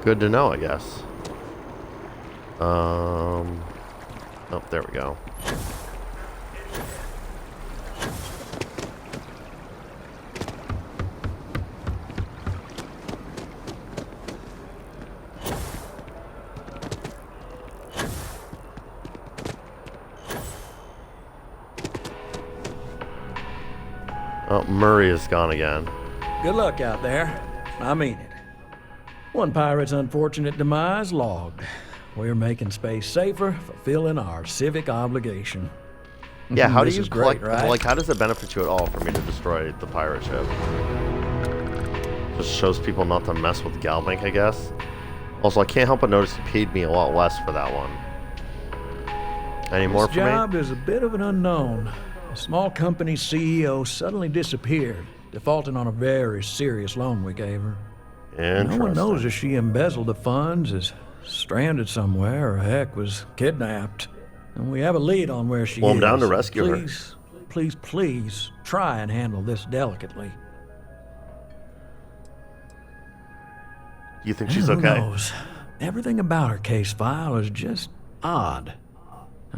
Speaker 1: good to know, I guess. Oh, there we go. Oh, Murray is gone again.
Speaker 11: Good luck out there. I mean it. One pirate's unfortunate demise logged. We're making space safer, fulfilling our civic obligation.
Speaker 1: Yeah, how do
Speaker 11: This
Speaker 1: you
Speaker 11: is great,
Speaker 1: collect,
Speaker 11: right?
Speaker 1: like, how does it benefit you at all for me to destroy the pirate ship? Just shows people not to mess with Galbank, I guess. Also, I can't help but notice he paid me a lot less for that one. Any more
Speaker 11: This
Speaker 1: for me?
Speaker 11: job is a bit of an unknown. A small company's CEO suddenly disappeared, defaulting on a very serious loan we gave her. No one knows if she embezzled the funds, is stranded somewhere, or heck, was kidnapped. And we have a lead on where she is.
Speaker 1: Well, I'm down to rescue her.
Speaker 11: Please, try and handle this delicately.
Speaker 1: You think she's
Speaker 11: Who
Speaker 1: okay?
Speaker 11: knows? Everything about her case file is just odd.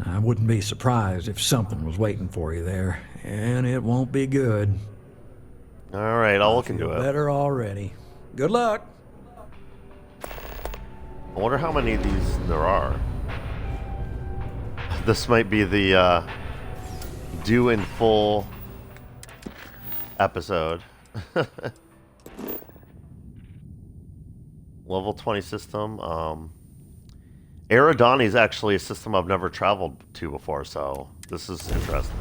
Speaker 11: I wouldn't be surprised if something was waiting for you there, and it won't be good.
Speaker 1: All right, I'll look into it.
Speaker 11: Better already. Good luck.
Speaker 1: I wonder how many of these there are. This might be the due in full episode. Level 20 system. Eridani is actually a system I've never traveled to before, so this is interesting.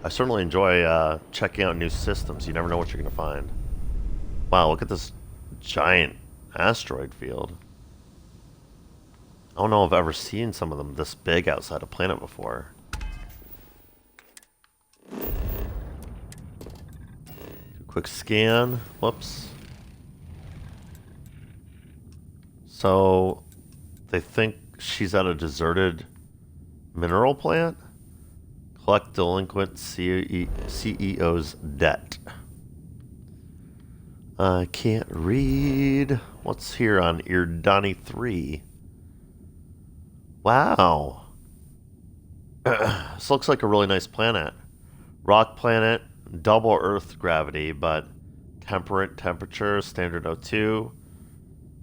Speaker 1: I certainly enjoy checking out new systems. You never know what you're going to find. Wow, look at this giant asteroid field. I don't know if I've ever seen some of them this big outside a planet before. Quick scan. Whoops. So, they think she's at a deserted mineral plant? Collect delinquent CEO's debt. I can't read. What's here on Irdani 3? Wow. This looks like a really nice planet. Rock planet, double Earth gravity, but temperate temperature, standard O2,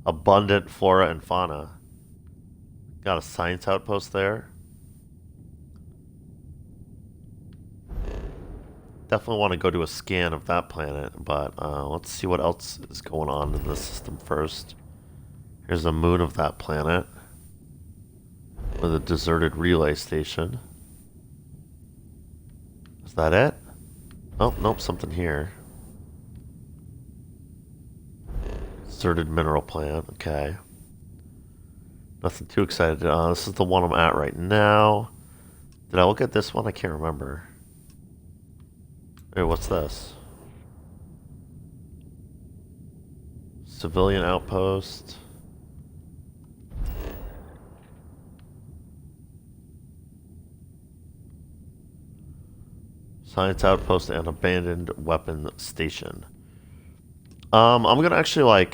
Speaker 1: abundant flora and fauna. Got a science outpost there. Definitely want to go do a scan of that planet, but let's see what else is going on in the system first. Here's the moon of that planet with a deserted relay station. Is that it? Oh, nope, something here. Deserted mineral plant, okay. Nothing too excited. This is the one I'm at right now. Did I look at this one? I can't remember. Hey, what's this? Civilian outpost. Science outpost and abandoned weapon station. I'm gonna actually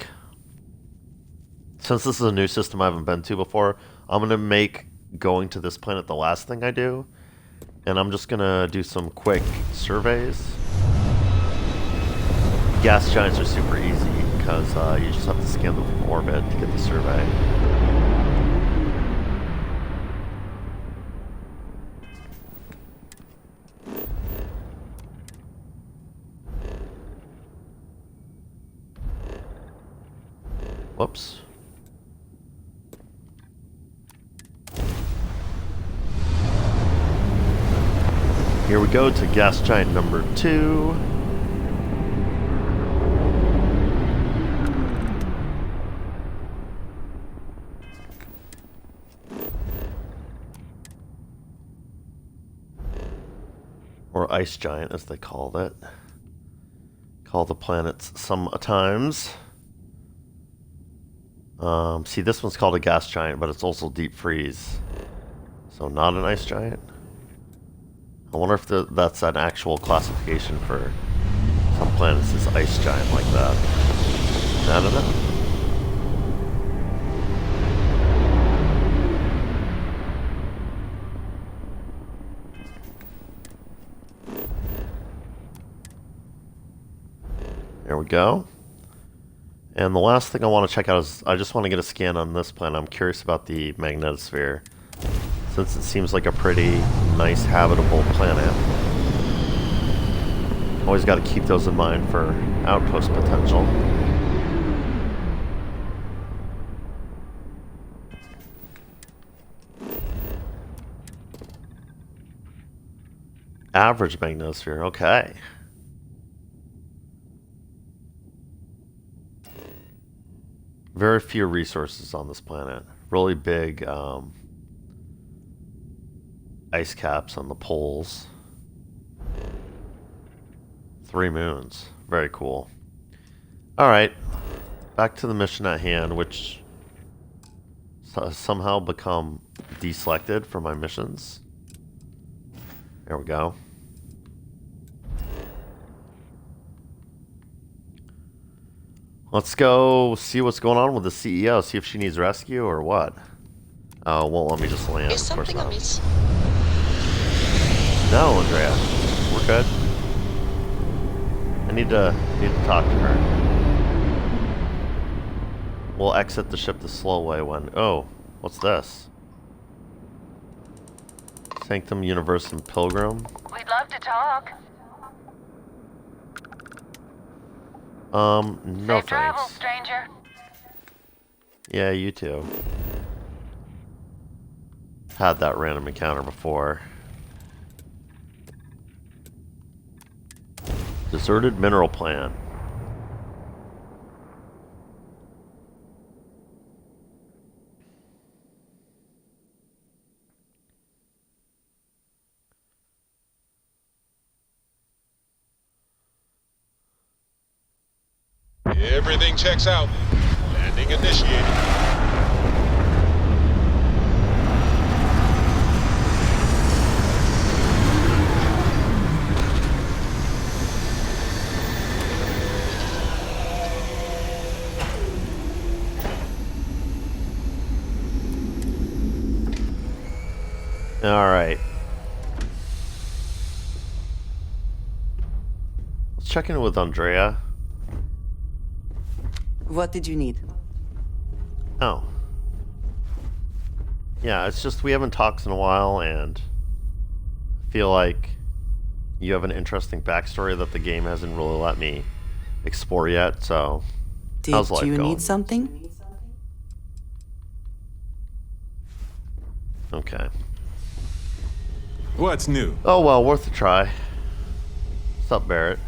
Speaker 1: since this is a new system I haven't been to before, I'm gonna make going to this planet the last thing I do. And I'm just gonna do some quick surveys. Gas giants are super easy because you just have to scan the orbit to get the survey. Whoops. Here we go to gas giant number 2. Or ice giant, as they called it. Call the planets sometimes. See, this one's called a gas giant, but it's also deep freeze. So not an ice giant. I wonder if that's an actual classification for some planets is ice giant like that. I don't know. There we go. And the last thing I want to check out is I just want to get a scan on this planet. I'm curious about the magnetosphere, since it seems like a pretty nice habitable planet. Always got to keep those in mind for outpost potential. Average magnetosphere, okay. Very few resources on this planet. Really big ice caps on the poles. 3 moons. Very cool. Alright. Back to the mission at hand, which has somehow become deselected from my missions. There we go. Let's go see what's going on with the CEO, see if she needs rescue or what. Oh, it won't let me just land.
Speaker 14: Is something amiss?
Speaker 1: No, Andrea. We're good. I need to talk to her. We'll exit the ship the slow way when... Oh, what's this? Sanctum Universum Pilgrim?
Speaker 7: We'd love to talk.
Speaker 1: No
Speaker 7: Safe
Speaker 1: thanks.
Speaker 7: travels, stranger.
Speaker 1: Yeah, you too. Had that random encounter before. Deserted mineral plant.
Speaker 5: Everything checks out. Landing initiated.
Speaker 1: Alright. Let's check in with Andrea.
Speaker 18: What did you need?
Speaker 1: Oh. Yeah, it's just we haven't talked in a while, and I feel like you have an interesting backstory that the game hasn't really let me explore yet, so how's life
Speaker 18: Did you
Speaker 1: going?
Speaker 18: need something?
Speaker 1: Okay.
Speaker 13: What's new?
Speaker 1: Oh well, worth a try. What's up, Barrett?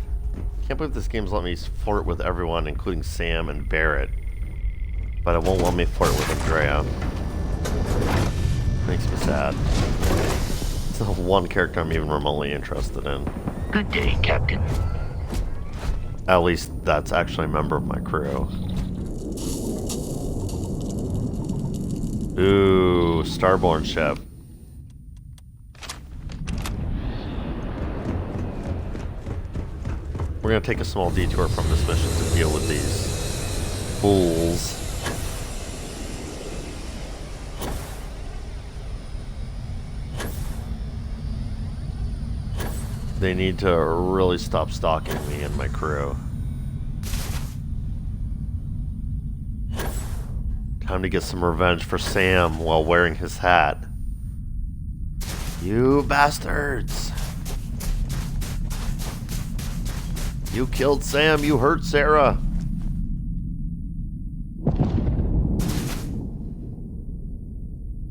Speaker 1: Can't believe this game's let me flirt with everyone, including Sam and Barrett. But it won't let me flirt with Andrea. Makes me sad. It's the one character I'm even remotely interested in.
Speaker 2: Good day, Captain.
Speaker 1: At least that's actually a member of my crew. Ooh, Starborn ship. We're gonna take a small detour from this mission to deal with these fools. They need to really stop stalking me and my crew. Time to get some revenge for Sam while wearing his hat. You bastards! You killed Sam, you hurt Sarah!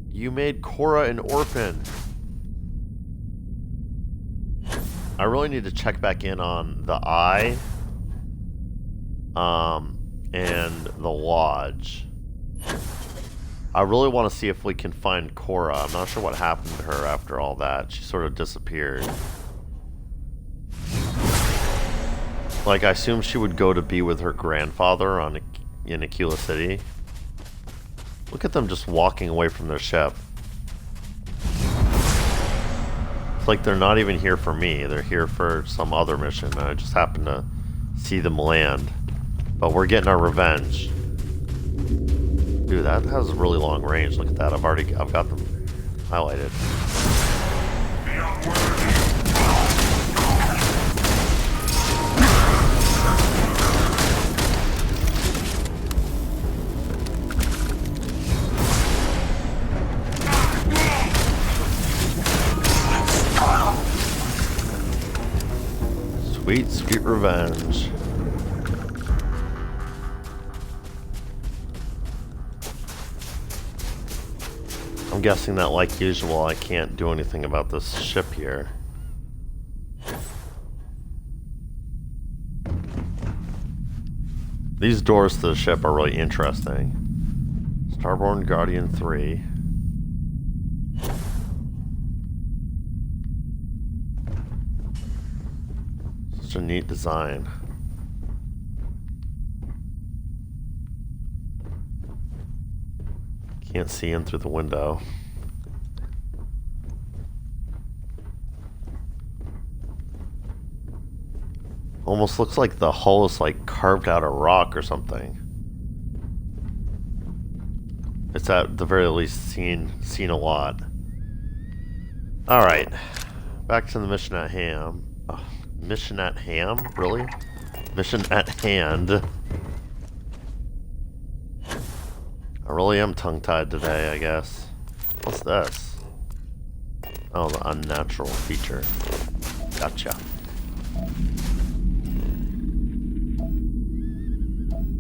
Speaker 1: You made Cora an orphan. I really need to check back in on the Eye, and the Lodge. I really want to see if we can find Cora. I'm not sure what happened to her after all that. She sort of disappeared. Like, I assume she would go to be with her grandfather in Aquila City. Look at them just walking away from their ship. It's like they're not even here for me. They're here for some other mission. I just happened to see them land. But we're getting our revenge. Dude, that has a really long range. Look at that. I've got them highlighted. Sweet, sweet revenge. I'm guessing that, like usual, I can't do anything about this ship here. These doors to the ship are really interesting. Starborn Guardian 3. Such a neat design. Can't see in through the window. Almost looks like the hull is like carved out of rock or something. It's at the very least seen a lot. Alright. Back to the mission at hand. Mission at ham? Really? Mission at hand. I really am tongue-tied today, I guess. What's this? Oh, the unnatural feature. Gotcha.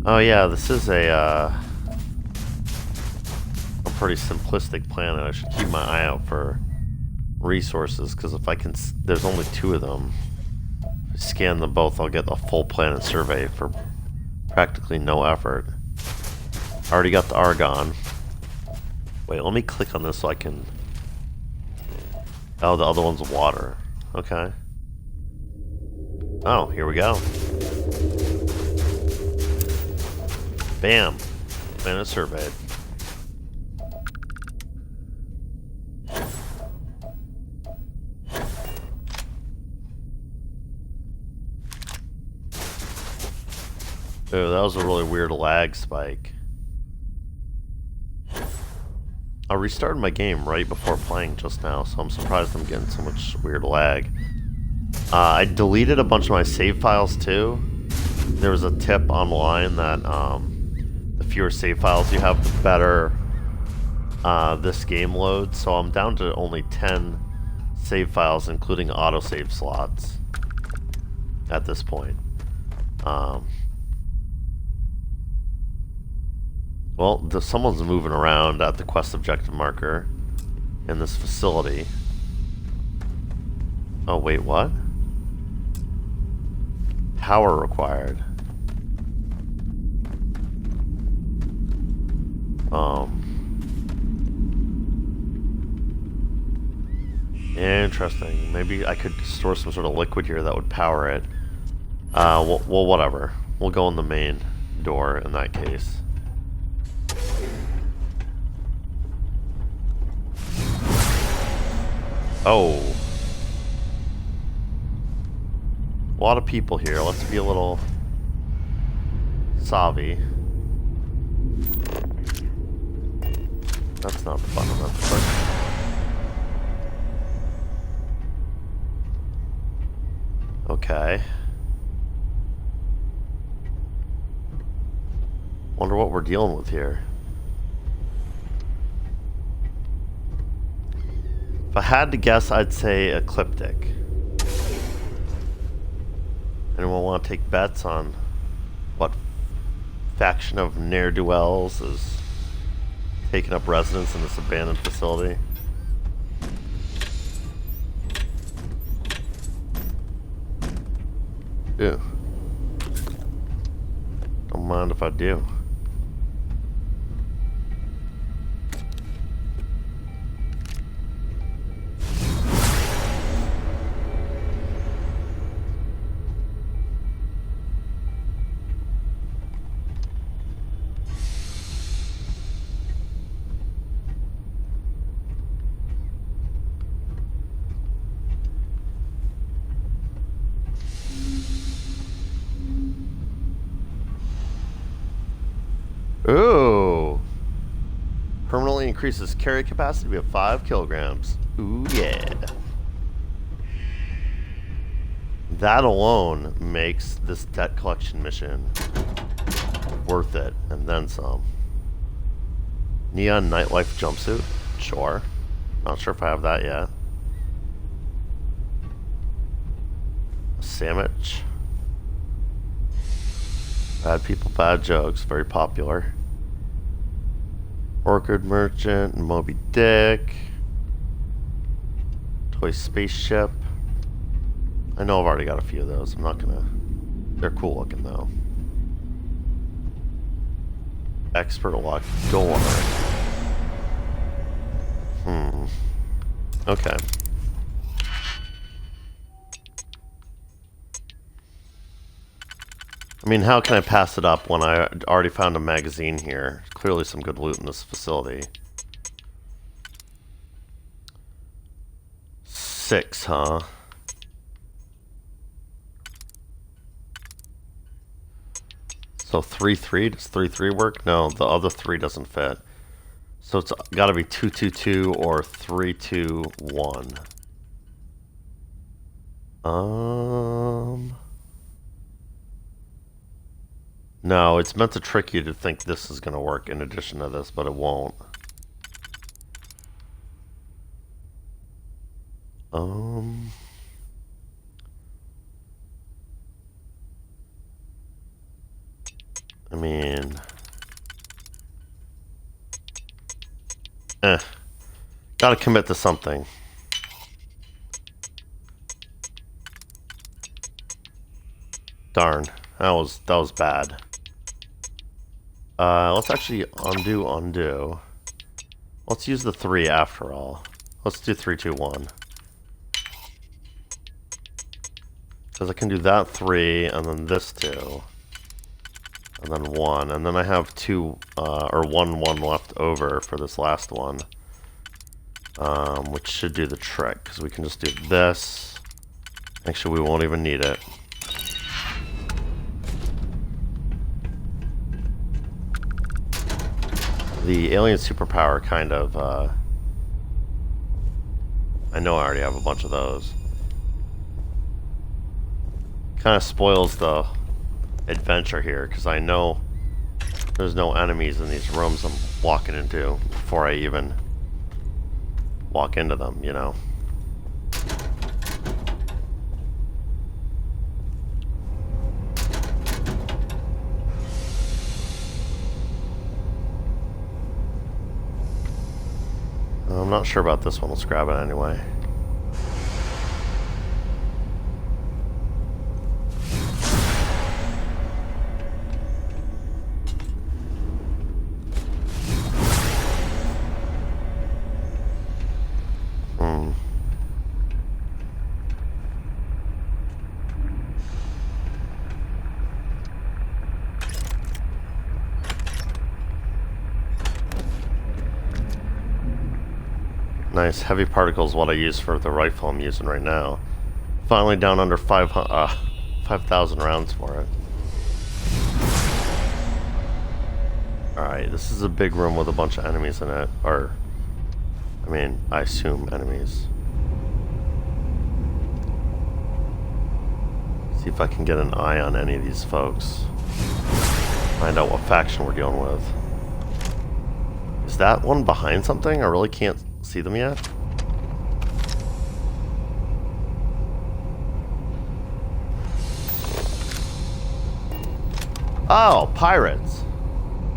Speaker 1: Oh yeah, this is a pretty simplistic planet. I should keep my eye out for resources, because if I can... There's only 2 of them. If I scan them both, I'll get a full planet survey for practically no effort. I already got the argon. Wait, let me click on this so I can... Oh, the other one's water. Okay. Oh, here we go. Bam. Planet surveyed. Oh, that was a really weird lag spike. I restarted my game right before playing just now, so I'm surprised I'm getting so much weird lag. I deleted a bunch of my save files too. There was a tip online that the fewer save files you have, the better this game loads. So I'm down to only 10 save files, including autosave slots at this point. Well, someone's moving around at the quest objective marker in this facility. Oh, wait, what? Power required. Interesting. Maybe I could store some sort of liquid here that would power it. Well, whatever. We'll go in the main door in that case. Oh. A lot of people here. Let's be a little savvy. That's not the button. That's the button. Okay. Wonder what we're dealing with here. I had to guess, I'd say Ecliptic. Anyone want to take bets on what faction of ne'er-do-wells is taking up residence in this abandoned facility? Ew. Don't mind if I do. Ooh. Permanently increases carry capacity of 5 kilograms. Ooh, yeah. That alone makes this debt collection mission worth it, and then some. Neon nightlife jumpsuit? Sure. Not sure if I have that yet. A sandwich. Bad people, bad jokes. Very popular. Orchid Merchant, Moby Dick. Toy Spaceship. I know I've already got a few of those. I'm not gonna... They're cool looking though. Expert locked door. Okay. I mean, how can I pass it up when I already found a magazine here? Clearly some good loot in this facility. 6, huh? So 3-3, does 3-3 work? No, the other 3 doesn't fit. So it's gotta be 2-2-2 or 3-2-1. No, it's meant to trick you to think this is gonna work in addition to this, but it won't. I mean... Gotta commit to something. Darn, that was bad. Let's actually undo. Let's use the 3 after all. Let's do 3-2-1. Because I can do that 3, and then this 2. And then 1, and then I have 2, or 1 left over for this last one. Which should do the trick, because we can just do this. Actually, we won't even need it. The alien superpower kind of, I know I already have a bunch of those. Kind of spoils the adventure here, because I know there's no enemies in these rooms I'm walking into before I even walk into them, you know. I'm not sure about this one. Let's grab it anyway. Nice. Heavy particles, what I use for the rifle I'm using right now. Finally down under 5,000 rounds for it. Alright, this is a big room with a bunch of enemies in it. Or, I mean, I assume enemies. See if I can get an eye on any of these folks. Find out what faction we're dealing with. Is that one behind something? I really can't see them yet. Oh, pirates.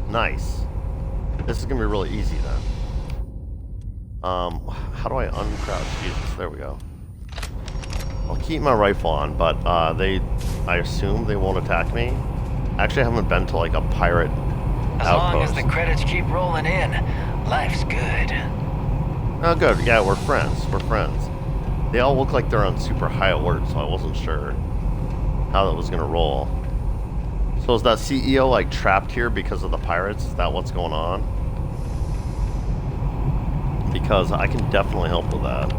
Speaker 1: Nice. This is gonna be really easy then. How do I uncrouch? Jesus, there we go. I'll keep my rifle on, but I assume they won't attack me. Actually, I haven't been to like a pirate
Speaker 2: As
Speaker 1: outpost.
Speaker 2: long as the credits keep rolling in, life's good.
Speaker 1: Oh, good. Yeah, we're friends. We're friends. They all look like they're on super high alert, so I wasn't sure how that was gonna roll. So is that CEO like trapped here because of the pirates? Is that what's going on? Because I can definitely help with that.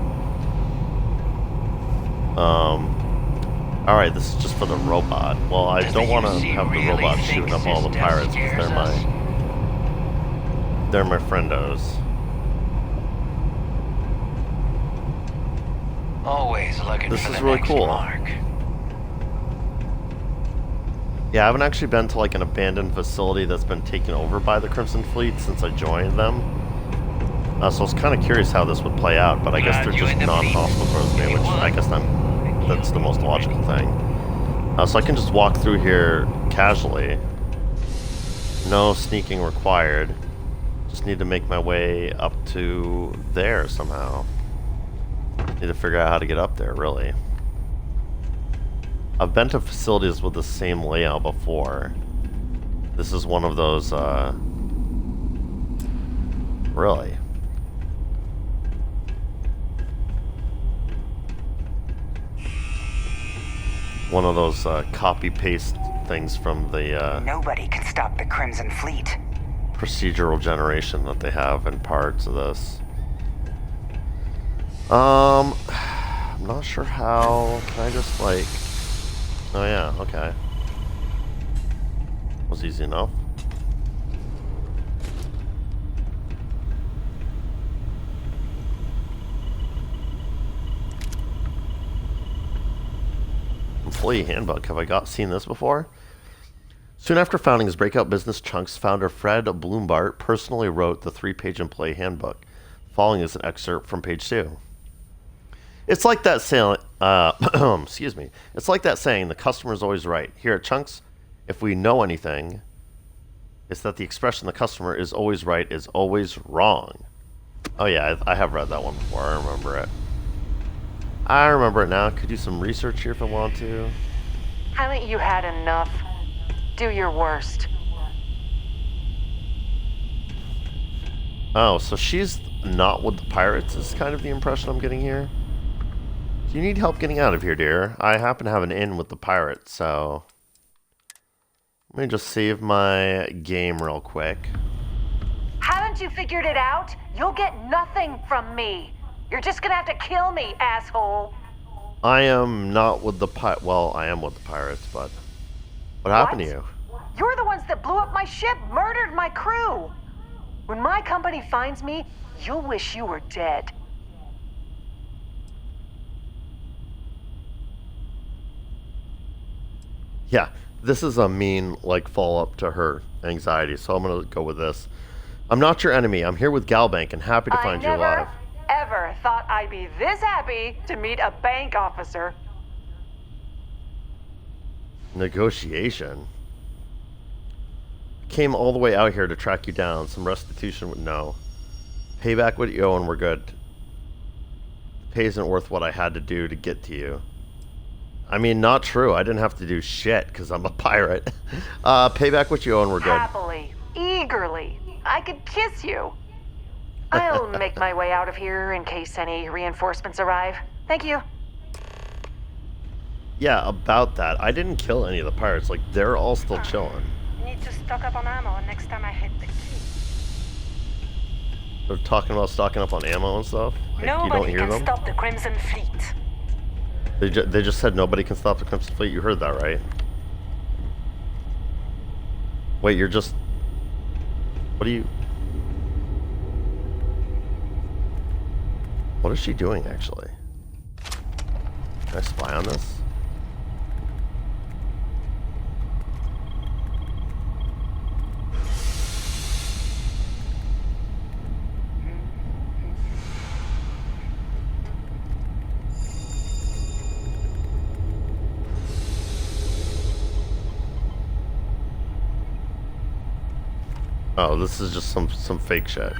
Speaker 1: Alright, this is just for the robot. Well, I don't want to have the robot shooting up all the pirates because they're my friendos.
Speaker 2: Always looking
Speaker 1: This
Speaker 2: for
Speaker 1: is
Speaker 2: the
Speaker 1: really
Speaker 2: next
Speaker 1: cool.
Speaker 2: mark.
Speaker 1: Yeah, I haven't actually been to like an abandoned facility that's been taken over by the Crimson Fleet since I joined them. So I was kind of curious how this would play out, but I guess they're just non-hostile towards me, which I guess that's the most logical thing. So I can just walk through here casually. No sneaking required. Just need to make my way up to there somehow. Need to figure out how to get up there, really. I've been to facilities with the same layout before. This is one of those, really? One of those copy-paste things from the
Speaker 18: Nobody can stop the Crimson Fleet.
Speaker 1: Procedural generation that they have in parts of this. I'm not sure how. Can I just like... Oh yeah, okay. Was easy enough. Employee handbook. Have I seen this before? Soon after founding his breakout business, Chunks founder Fred Bloombart personally wrote the 3-page employee handbook. Following is an excerpt from page 2. It's like that saying, excuse me. It's like that saying, the customer is always right. Here at Chunks, if we know anything, it's that the expression the customer is always right is always wrong. Oh yeah, I have read that one before. I remember it. I remember it now. Could do some research here if I want to.
Speaker 7: Haven't you had enough? Do your worst.
Speaker 1: Oh, so she's not with the pirates is kind of the impression I'm getting here. Do you need help getting out of here, dear? I happen to have an in with the pirates, so... Let me just save my game real quick.
Speaker 7: Haven't you figured it out? You'll get nothing from me. You're just gonna have to kill me, asshole.
Speaker 1: I am not with the well, I am with the pirates, but... What happened to you?
Speaker 7: You're the ones that blew up my ship, murdered my crew. When my company finds me, you'll wish you were dead.
Speaker 1: Yeah, this is a mean, like, follow-up to her anxiety, so I'm gonna go with this. I'm not your enemy. I'm here with Galbank and happy to find you alive.
Speaker 7: Ever thought I'd be this happy to meet a bank officer.
Speaker 1: Negotiation? Came all the way out here to track you down. Some restitution would no. Pay back what you owe and we're good. Pay isn't worth what I had to do to get to you. I mean, not true. I didn't have to do shit because I'm a pirate. Pay back what you owe and we're good.
Speaker 7: Happily, eagerly, I could kiss you. I'll make my way out of here in case any reinforcements arrive. Thank you.
Speaker 1: Yeah, about that. I didn't kill any of the pirates. Like, they're all still chilling.
Speaker 21: Need to stock up on ammo next time I hit the key.
Speaker 1: They're talking about stocking up on ammo and stuff. Like, you don't
Speaker 21: Nobody
Speaker 1: hear
Speaker 21: can
Speaker 1: them?
Speaker 21: stop the Crimson Fleet.
Speaker 1: They just said nobody can stop the Crimson Fleet. You heard that, right? Wait, you're just... What are you... What is she doing, actually? Can I spy on this? Oh, this is just some fake shit.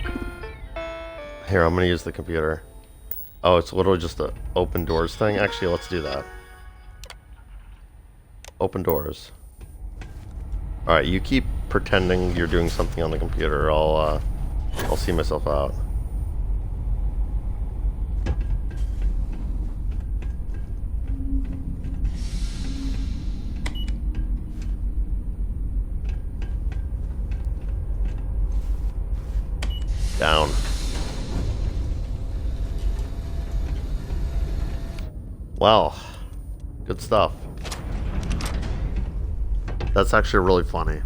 Speaker 1: Here, I'm gonna use the computer. Oh, it's literally just a open doors thing. Actually, let's do that. Open doors. All right, you keep pretending you're doing something on the computer. I'll see myself out. Down. Wow. Good stuff. That's actually really funny.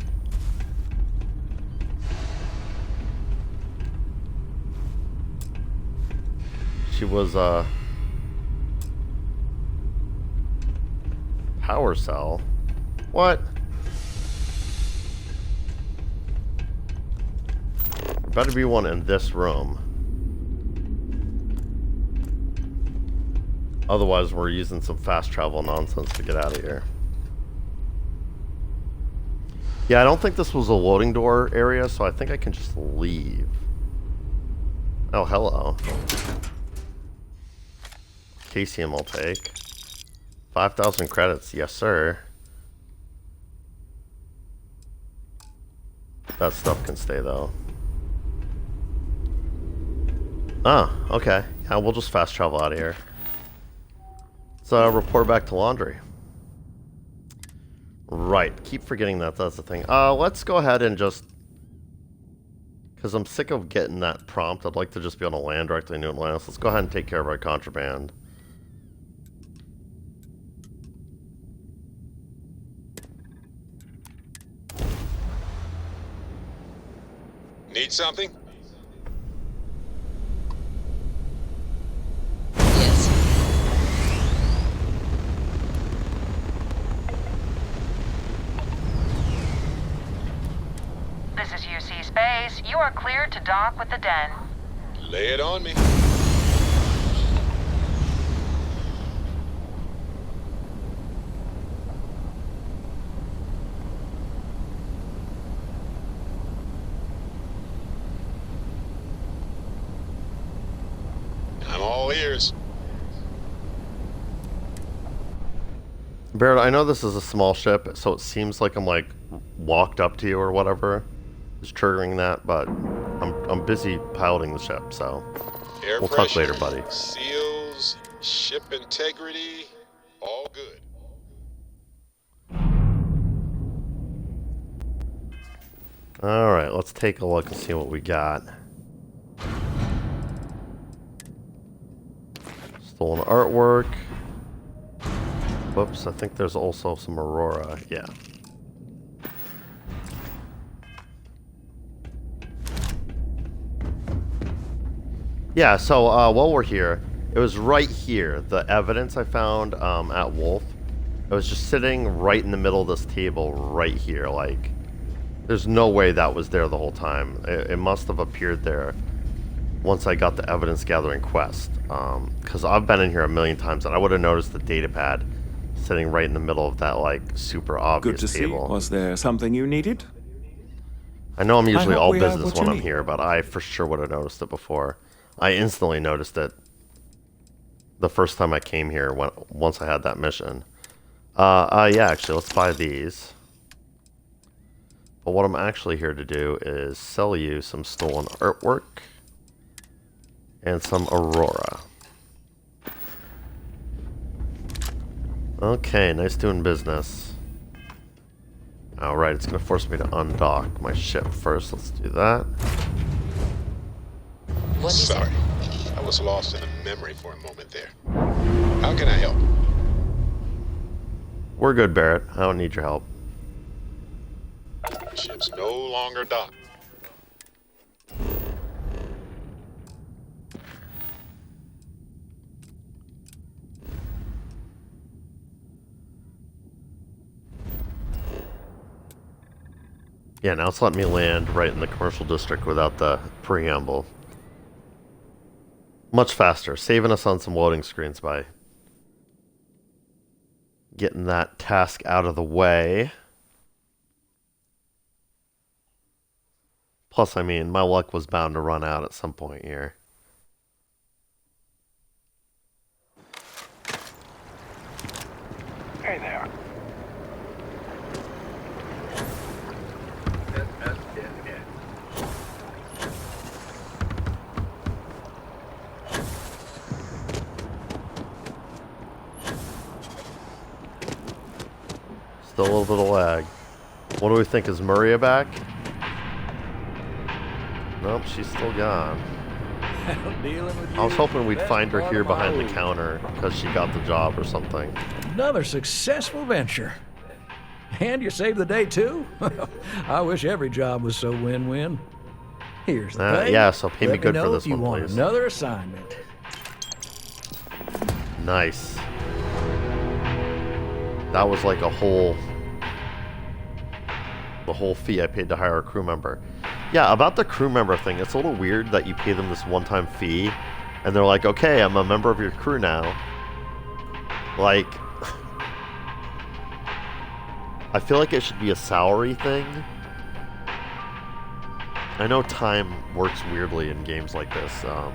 Speaker 1: She was power cell. What? There better be one in this room. Otherwise, we're using some fast travel nonsense to get out of here. Yeah, I don't think this was a loading door area, so I think I can just leave. Oh, hello. Casium I'll take. 5,000 credits, yes sir. That stuff can stay though. Ah, okay. Yeah, we'll just fast travel out of here. Let's report back to laundry. Right, keep forgetting that that's the thing. Let's go ahead and just... Because I'm sick of getting that prompt. I'd like to just be able to land directly into Atlantis. Let's go ahead and take care of our contraband.
Speaker 5: Need something?
Speaker 7: This is UC Space. You are cleared to dock with the Den.
Speaker 5: Lay it on me. I'm all ears.
Speaker 1: Barrett, I know this is a small ship, so it seems like I'm like walked up to you or whatever is triggering that, but I'm busy piloting the ship, so
Speaker 5: Air
Speaker 1: we'll
Speaker 5: pressure,
Speaker 1: talk later, buddy.
Speaker 5: seals, ship integrity, all good.
Speaker 1: All right, let's take a look and see what we got. Stolen artwork. Whoops, I think there's also some Aurora. Yeah. Yeah, so while we're here, it was right here, the evidence I found at Wolf. It was just sitting right in the middle of this table right here. Like, there's no way that was there the whole time. It must have appeared there once I got the evidence gathering quest. Because I've been in here a million times, and I would have noticed the data pad sitting right in the middle of that, like, super obvious
Speaker 12: Good to
Speaker 1: table.
Speaker 12: see. Was there something you needed?
Speaker 1: I know I'm usually
Speaker 12: hope
Speaker 1: all
Speaker 12: we have
Speaker 1: business
Speaker 12: what you
Speaker 1: when I'm
Speaker 12: need.
Speaker 1: here, but I for sure would have noticed it before. I instantly noticed it the first time I came here once I had that mission. Yeah, actually, let's buy these. But what I'm actually here to do is sell you some stolen artwork and some Aurora. Okay, nice doing business. Alright, it's going to force me to undock my ship first. Let's do that.
Speaker 5: Sorry, I was lost in a memory for a moment there. How can I help?
Speaker 1: We're good, Barrett. I don't need your help.
Speaker 5: Ship's no longer docked.
Speaker 1: Yeah, now it's letting me land right in the commercial district without the preamble. Much faster, saving us on some loading screens by getting that task out of the way. Plus, I mean, my luck was bound to run out at some point here.
Speaker 2: Hey there.
Speaker 1: Still a little bit of lag. What do we think? Is Maria back? Nope, she's still gone. I was hoping we'd find her here behind the counter because she got the job or something.
Speaker 11: Another successful venture. And you saved the day too? I wish every job was so win-win. Here's the pay.
Speaker 1: Yeah, so pay me
Speaker 11: Let
Speaker 1: good
Speaker 11: know
Speaker 1: for this
Speaker 11: if you
Speaker 1: one,
Speaker 11: want
Speaker 1: please.
Speaker 11: another assignment.
Speaker 1: Nice. That was like the whole fee I paid to hire a crew member. Yeah, about the crew member thing, it's a little weird that you pay them this one-time fee, and they're like, okay, I'm a member of your crew now. Like, I feel like it should be a salary thing. I know time works weirdly in games like this, so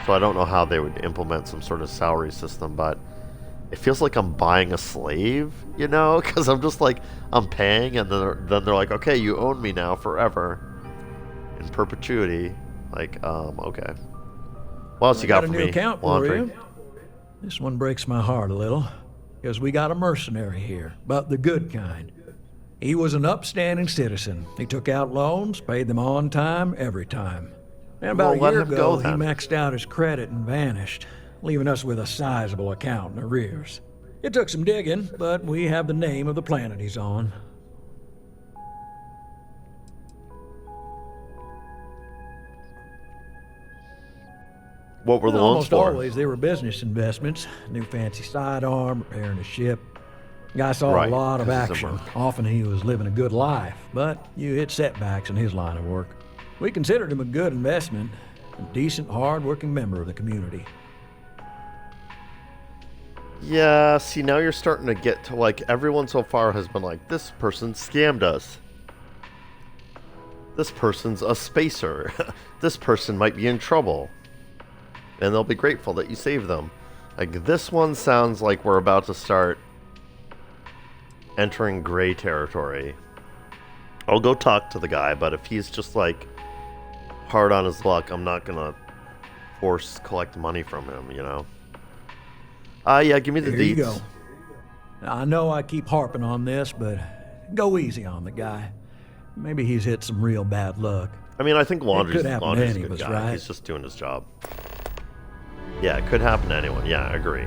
Speaker 1: I don't know how they would implement some sort of salary system, but it feels like I'm buying a slave, you know? Because I'm just like, I'm paying, and then they're like, okay, you own me now forever. In perpetuity. Like, okay. What else you got for
Speaker 11: a new
Speaker 1: me?
Speaker 11: account for you. This one breaks my heart a little, because we got a mercenary here, but the good kind. He was an upstanding citizen. He took out loans, paid them on time, every time. And about a year ago, he maxed out his credit and vanished, leaving us with a sizable account in arrears. It took some digging, but we have the name of the planet he's on.
Speaker 1: What were the loans
Speaker 11: Almost
Speaker 1: for?
Speaker 11: always they were business investments. New fancy sidearm, repairing a ship. Guy saw a lot of action. Often he was living a good life, but you hit setbacks in his line of work. We considered him a good investment, a decent, hard-working member of the community.
Speaker 1: Yeah, see, now you're starting to get to, like, everyone so far has been like, this person scammed us. This person's a spacer. This person might be in trouble. And they'll be grateful that you saved them. Like, this one sounds like we're about to start entering gray territory. I'll go talk to the guy, but if he's just, like, hard on his luck, I'm not gonna collect money from him, you know? Yeah, give me the deets.
Speaker 11: Here you go. Now, I know I keep harping on this, but go easy on the guy. Maybe he's hit some real bad luck.
Speaker 1: I mean, I think Laundry's a
Speaker 11: any
Speaker 1: good
Speaker 11: of us,
Speaker 1: guy.
Speaker 11: right?
Speaker 1: He's just doing his job. Yeah, it could happen to anyone. Yeah, I agree.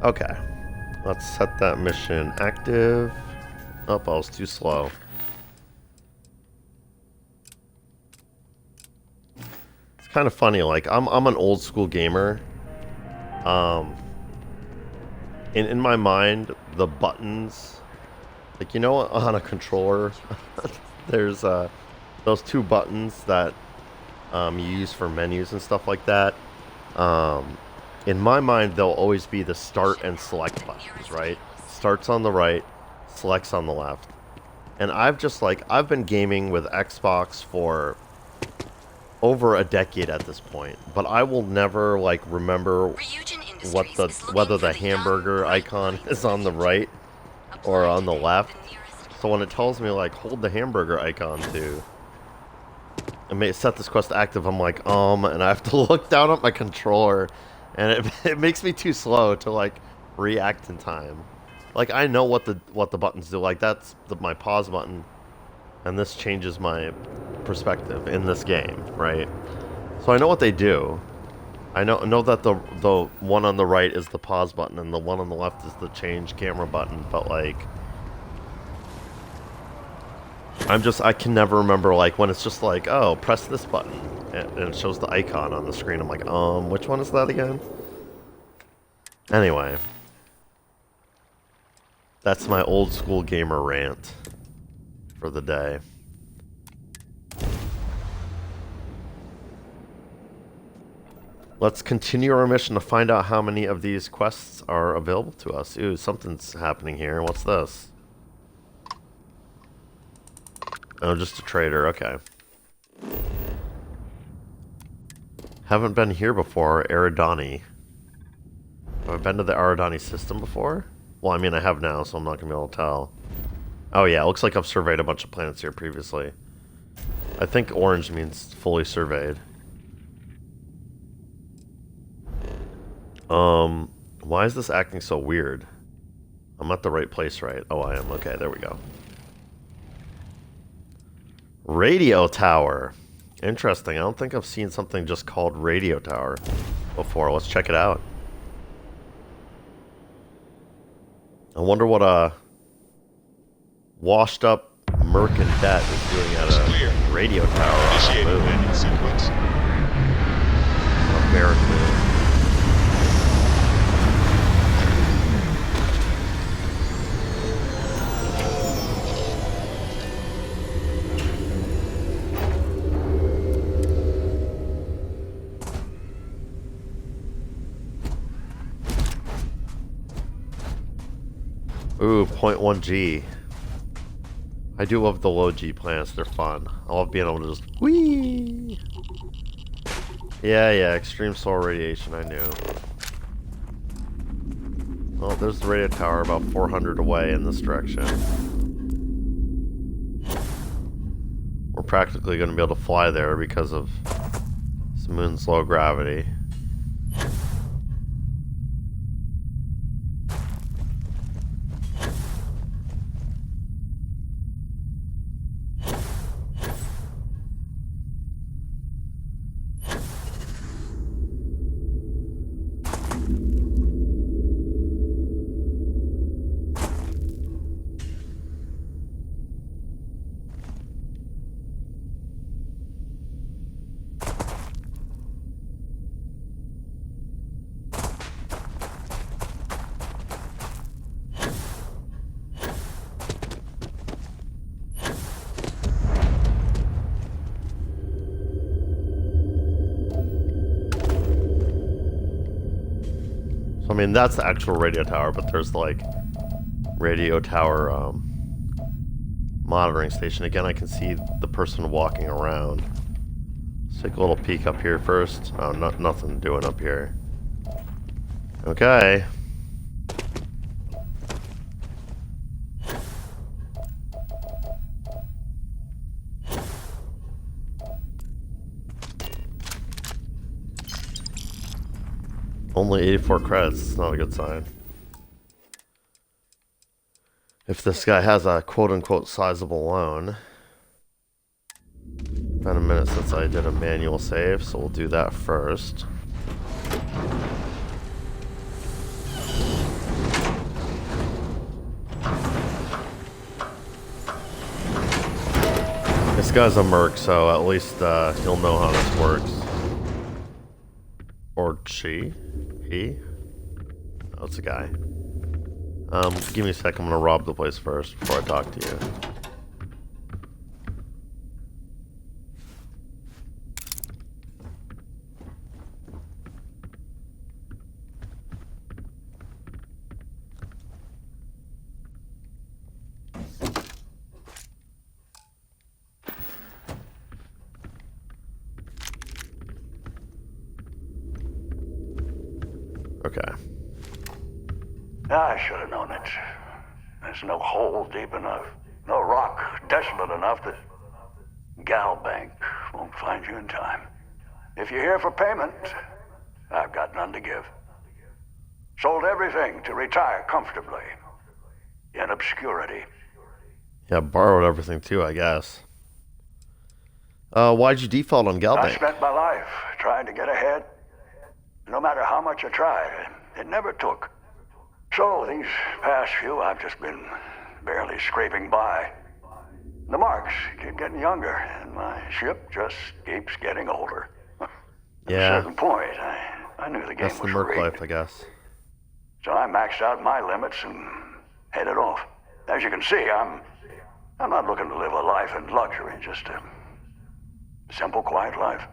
Speaker 1: Okay. Let's set that mission active. Oh, I was too slow. It's kind of funny, like, I'm an old school gamer. In my mind, the buttons, like, you know, on a controller, there's those two buttons that you use for menus and stuff like that. In my mind, they'll always be the start and select buttons, right? Starts on the right, selects on the left. And I've been gaming with Xbox for over a decade at this point, but I will never, like, remember whether the hamburger icon is on the right or on the left. So when it tells me, like, hold the hamburger icon to set this quest active, I'm like, and I have to look down at my controller, and it makes me too slow to, like, react in time. Like, I know what the buttons do. Like, that's my pause button, and this changes my perspective in this game, right? So I know what they do. I know that the one on the right is the pause button, and the one on the left is the change camera button, but, like, I can never remember, like, when it's just like, oh, press this button, and it shows the icon on the screen. I'm like, which one is that again? Anyway. That's my old school gamer rant for the day. Let's continue our mission to find out how many of these quests are available to us. Ooh, something's happening here. What's this? Oh, just a trader. Okay. Haven't been here before. Eridani. Have I been to the Eridani system before? Well, I mean, I have now, so I'm not going to be able to tell. Oh, yeah. It looks like I've surveyed a bunch of planets here previously. I think orange means fully surveyed. Why is this acting so weird? I'm at the right place, right? Oh, I am. Okay, there we go. Radio tower. Interesting. I don't think I've seen something just called radio tower before. Let's check it out. I wonder what a washed up merc in debt is doing at a radio tower on the moon. A barren moon. Ooh, 0.1 G. I do love the low G planets, they're fun. I love being able to just whee. Yeah, extreme solar radiation, I knew. Well, there's the radio tower about 400 away in this direction. We're practically going to be able to fly there because of this moon's low gravity. So, I mean, that's the actual radio tower, but there's like radio tower monitoring station. Again, I can see the person walking around. Let's take a little peek up here first. Oh, nothing doing up here. Okay. Only 84 credits. It's not a good sign. If this guy has a quote-unquote sizable loan. Been a minute since I did a manual save, so we'll do that first. This guy's a merc, so at least he'll know how this works. Or she? He? Oh, it's a guy. Give me a sec. I'm gonna rob the place first before I talk to you. Okay.
Speaker 6: I should have known it. There's no hole deep enough, no rock desolate enough that Galbank won't find you in time. If you're here for payment, I've got none to give. Sold everything to retire comfortably in obscurity.
Speaker 1: Yeah, borrowed everything too, I guess. Why'd you default on
Speaker 6: I
Speaker 1: Galbank?
Speaker 6: spent my life trying to get ahead. No matter how much I tried, it never took. So these past few, I've just been barely scraping by. The marks keep getting younger, and my ship just keeps getting older. At a certain point, I knew the game
Speaker 1: That's the
Speaker 6: was
Speaker 1: merc
Speaker 6: rigged.
Speaker 1: life, I guess.
Speaker 6: So I maxed out my limits and headed off. As you can see, I'm not looking to live a life in luxury, just a simple, quiet life.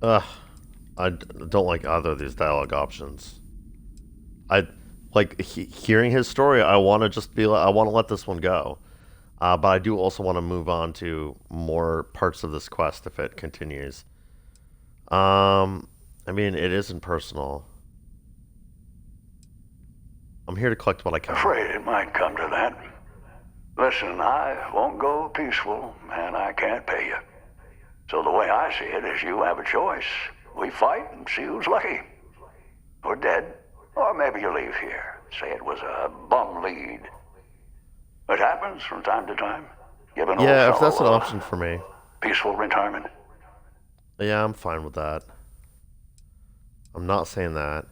Speaker 6: I don't like either of these dialogue options.
Speaker 1: like hearing his story, I want to just be like, I want to let this one go. But I do also want to move on to more parts of this quest if it continues. I mean, it isn't personal. I'm here to collect what I can.
Speaker 6: Afraid it might come to that. Listen, I won't go peaceful, and I can't pay you. So the way I see it is you have a choice. We fight and see who's lucky. Or dead. Or maybe you leave here. Say it was a bum lead. It happens from time to time. Give an
Speaker 1: Yeah,
Speaker 6: old
Speaker 1: if that's an
Speaker 6: fellow
Speaker 1: option for me.
Speaker 6: peaceful retirement.
Speaker 1: Yeah, I'm fine with that. I'm not saying that.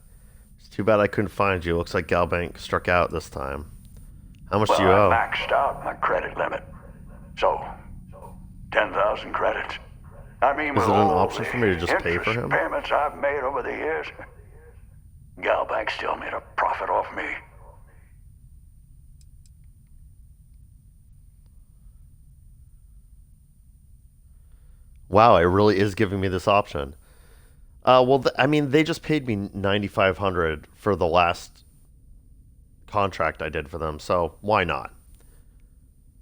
Speaker 1: It's too bad I couldn't find you. Looks like Galbank struck out this time. How much do you owe?
Speaker 6: I maxed out my credit limit. So, 10,000 credits. I mean,
Speaker 1: Is
Speaker 6: with
Speaker 1: it an
Speaker 6: all
Speaker 1: option
Speaker 6: the
Speaker 1: for me to just pay for
Speaker 6: interest
Speaker 1: him?
Speaker 6: payments I've made over the years, Galbank still made a profit off me.
Speaker 1: Wow, it really is giving me this option. Well, I mean, they just paid me $9,500 for the last contract I did for them, so why not?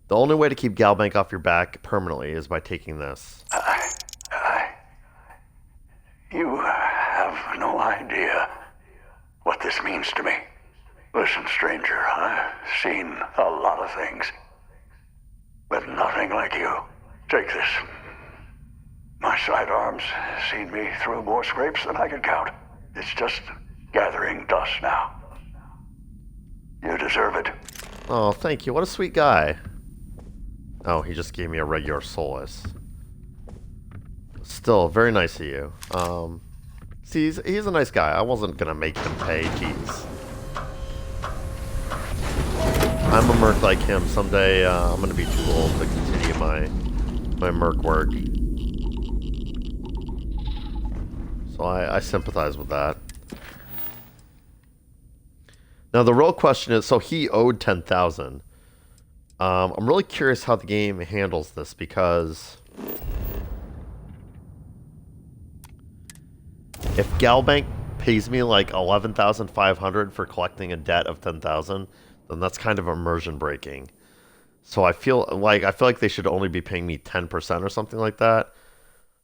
Speaker 1: The only way to keep Galbank off your back permanently is by taking this.
Speaker 6: You have no idea what this means to me. Listen, stranger, I've seen a lot of things, but nothing like you. Take this. My sidearms seen me through more scrapes than I could count. It's just gathering dust now. You deserve it.
Speaker 1: Oh, thank you. What a sweet guy. Oh, he just gave me a regular Solus. Still, very nice of you. See, he's a nice guy. I wasn't gonna make him pay, jeez. I'm a merc like him. Someday, I'm gonna be too old to continue my merc work. So I sympathize with that. Now the real question is, so he owed 10,000. I'm really curious how the game handles this because if Galbank pays me like 11,500 for collecting a debt of 10,000, then that's kind of immersion breaking. So I feel like they should only be paying me 10% or something like that.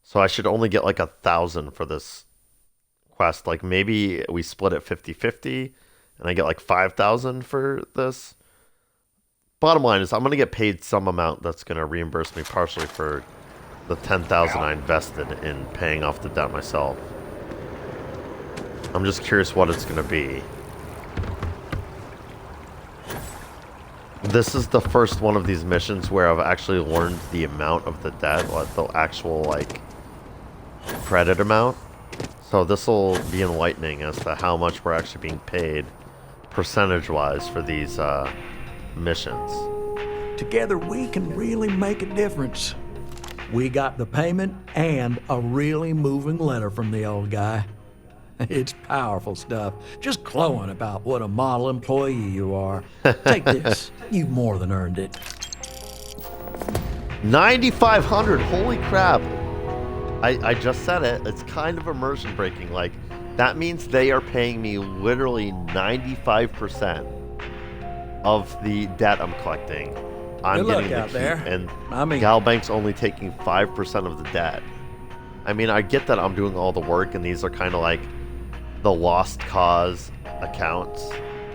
Speaker 1: So I should only get like 1,000 for this quest. Like maybe we split it 50-50 and I get like 5,000 for this. Bottom line is I'm going to get paid some amount that's going to reimburse me partially for the 10,000 I invested in paying off the debt myself. I'm just curious what it's going to be. This is the first one of these missions where I've actually learned the amount of the debt, like the actual like credit amount. So this will be enlightening as to how much we're actually being paid percentage-wise for these missions.
Speaker 11: Together we can really make a difference. We got the payment and a really moving letter from the old guy. It's powerful stuff. Just glowing about what a model employee you are. Take this. You've more than earned it.
Speaker 1: 9,500. Holy crap. I just said it. It's kind of immersion breaking. Like, that means they are paying me literally 95% of the debt I'm collecting. I'm
Speaker 11: Good luck
Speaker 1: getting the
Speaker 11: out
Speaker 1: keep,
Speaker 11: there.
Speaker 1: and
Speaker 11: I mean,
Speaker 1: Galbank's only taking 5% of the debt. I mean, I get that I'm doing all the work, and these are kind of like the lost cause accounts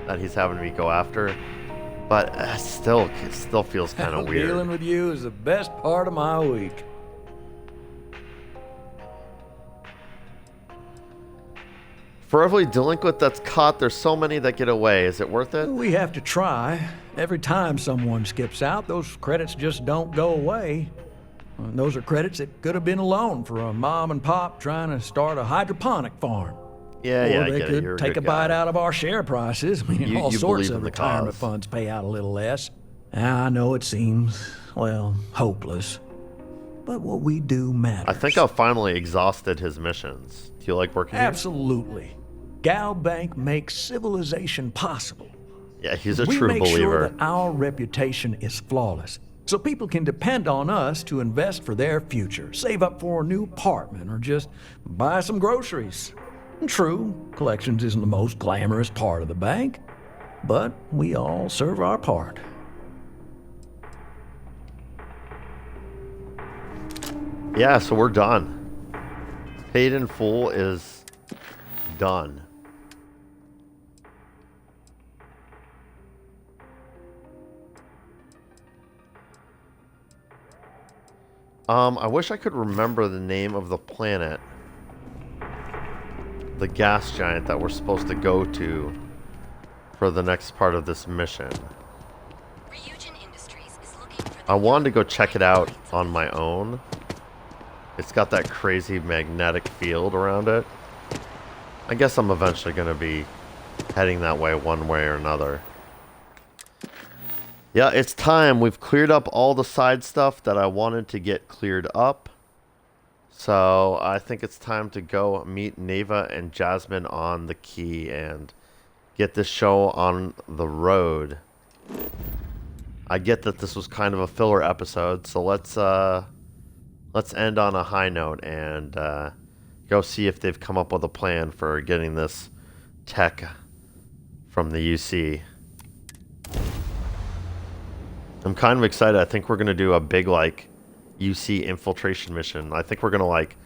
Speaker 1: that he's having me go after, but it still feels kind of weird.
Speaker 11: Dealing with you is the best part of my week.
Speaker 1: For every delinquent that's caught, there's so many that get away. Is it worth it?
Speaker 11: We have to try. Every time someone skips out, those credits just don't go away. And those are credits that could have been a loan for a mom and pop trying to start a hydroponic farm.
Speaker 1: Yeah,
Speaker 11: or
Speaker 1: yeah, I
Speaker 11: they
Speaker 1: get it.
Speaker 11: could
Speaker 1: You're a
Speaker 11: take a
Speaker 1: good
Speaker 11: bite
Speaker 1: guy.
Speaker 11: out of our share prices. I mean, all
Speaker 1: you
Speaker 11: sorts
Speaker 1: believe
Speaker 11: of
Speaker 1: in the
Speaker 11: retirement
Speaker 1: cause.
Speaker 11: funds pay out a little less. I know it seems, well, hopeless. But what we do matters.
Speaker 1: I think I've finally exhausted his missions. Do you like working here?
Speaker 11: Absolutely. Galbank makes civilization possible.
Speaker 1: Yeah, he's a
Speaker 11: we
Speaker 1: true
Speaker 11: make
Speaker 1: believer.
Speaker 11: sure that our reputation is flawless, so people can depend on us to invest for their future, save up for a new apartment, or just buy some groceries. And true, collections isn't the most glamorous part of the bank, but we all serve our part.
Speaker 1: Yeah, so we're done. Paid in full is done. I wish I could remember the name of the planet. The gas giant that we're supposed to go to for the next part of this mission. I wanted to go check it out on my own. It's got that crazy magnetic field around it. I guess I'm eventually going to be heading that way one way or another. Yeah, it's time. We've cleared up all the side stuff that I wanted to get cleared up. So I think it's time to go meet Neva and Jasmine on the quay and get this show on the road. I get that this was kind of a filler episode, so let's end on a high note and go see if they've come up with a plan for getting this tech from the UC. I'm kind of excited. I think we're going to do a big, like, UC infiltration mission. I think we're going to, like,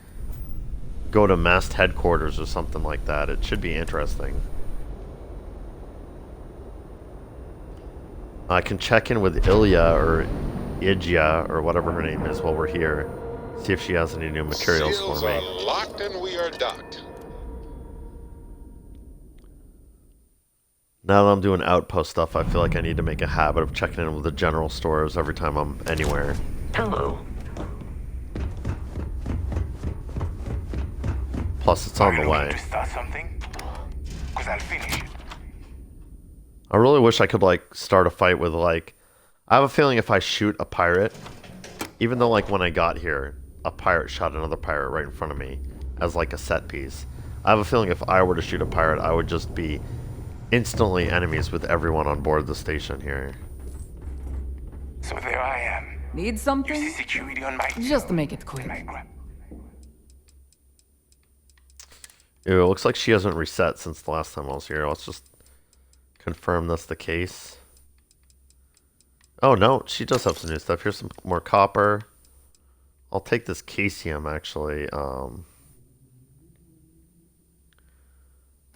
Speaker 1: go to Mast headquarters or something like that. It should be interesting. I can check in with Ilya or Igia or whatever her name is while we're here. See if she has any new materials
Speaker 5: Seals
Speaker 1: for me.
Speaker 5: are locked and we are docked.
Speaker 1: Now that I'm doing outpost stuff, I feel like I need to make a habit of checking in with the general stores every time I'm anywhere.
Speaker 18: Hello.
Speaker 1: Plus, it's on the way.
Speaker 18: To start something? Because I'll finish it.
Speaker 1: I really wish I could, like, start a fight with, like... I have a feeling if I shoot a pirate, even though, like, when I got here, a pirate shot another pirate right in front of me as, like, a set piece. I have a feeling if I were to shoot a pirate, I would just be instantly enemies with everyone on board the station here.
Speaker 18: So there I am.
Speaker 4: Need something?
Speaker 18: You see security on my
Speaker 4: Just to make it quick.
Speaker 1: Ew, it looks like she hasn't reset since the last time I was here. Let's just confirm that's the case. Oh, no, she does have some new stuff. Here's some more copper. I'll take this Casium, actually. I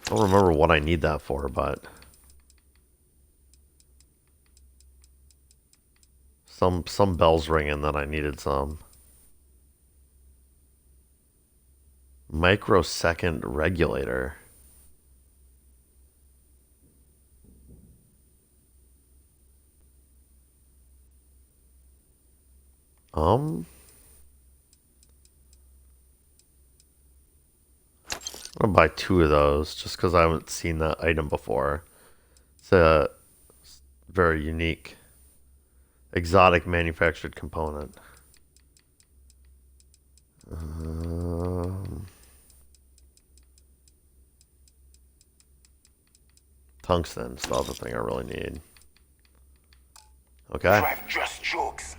Speaker 1: don't remember what I need that for, but... Some bells ringing that I needed some. Microsecond regulator. I'm gonna buy 2 of those just because I haven't seen that item before. It's a very unique, exotic manufactured component. Tungsten is the other thing I really need. Okay.
Speaker 18: Drive just jokes.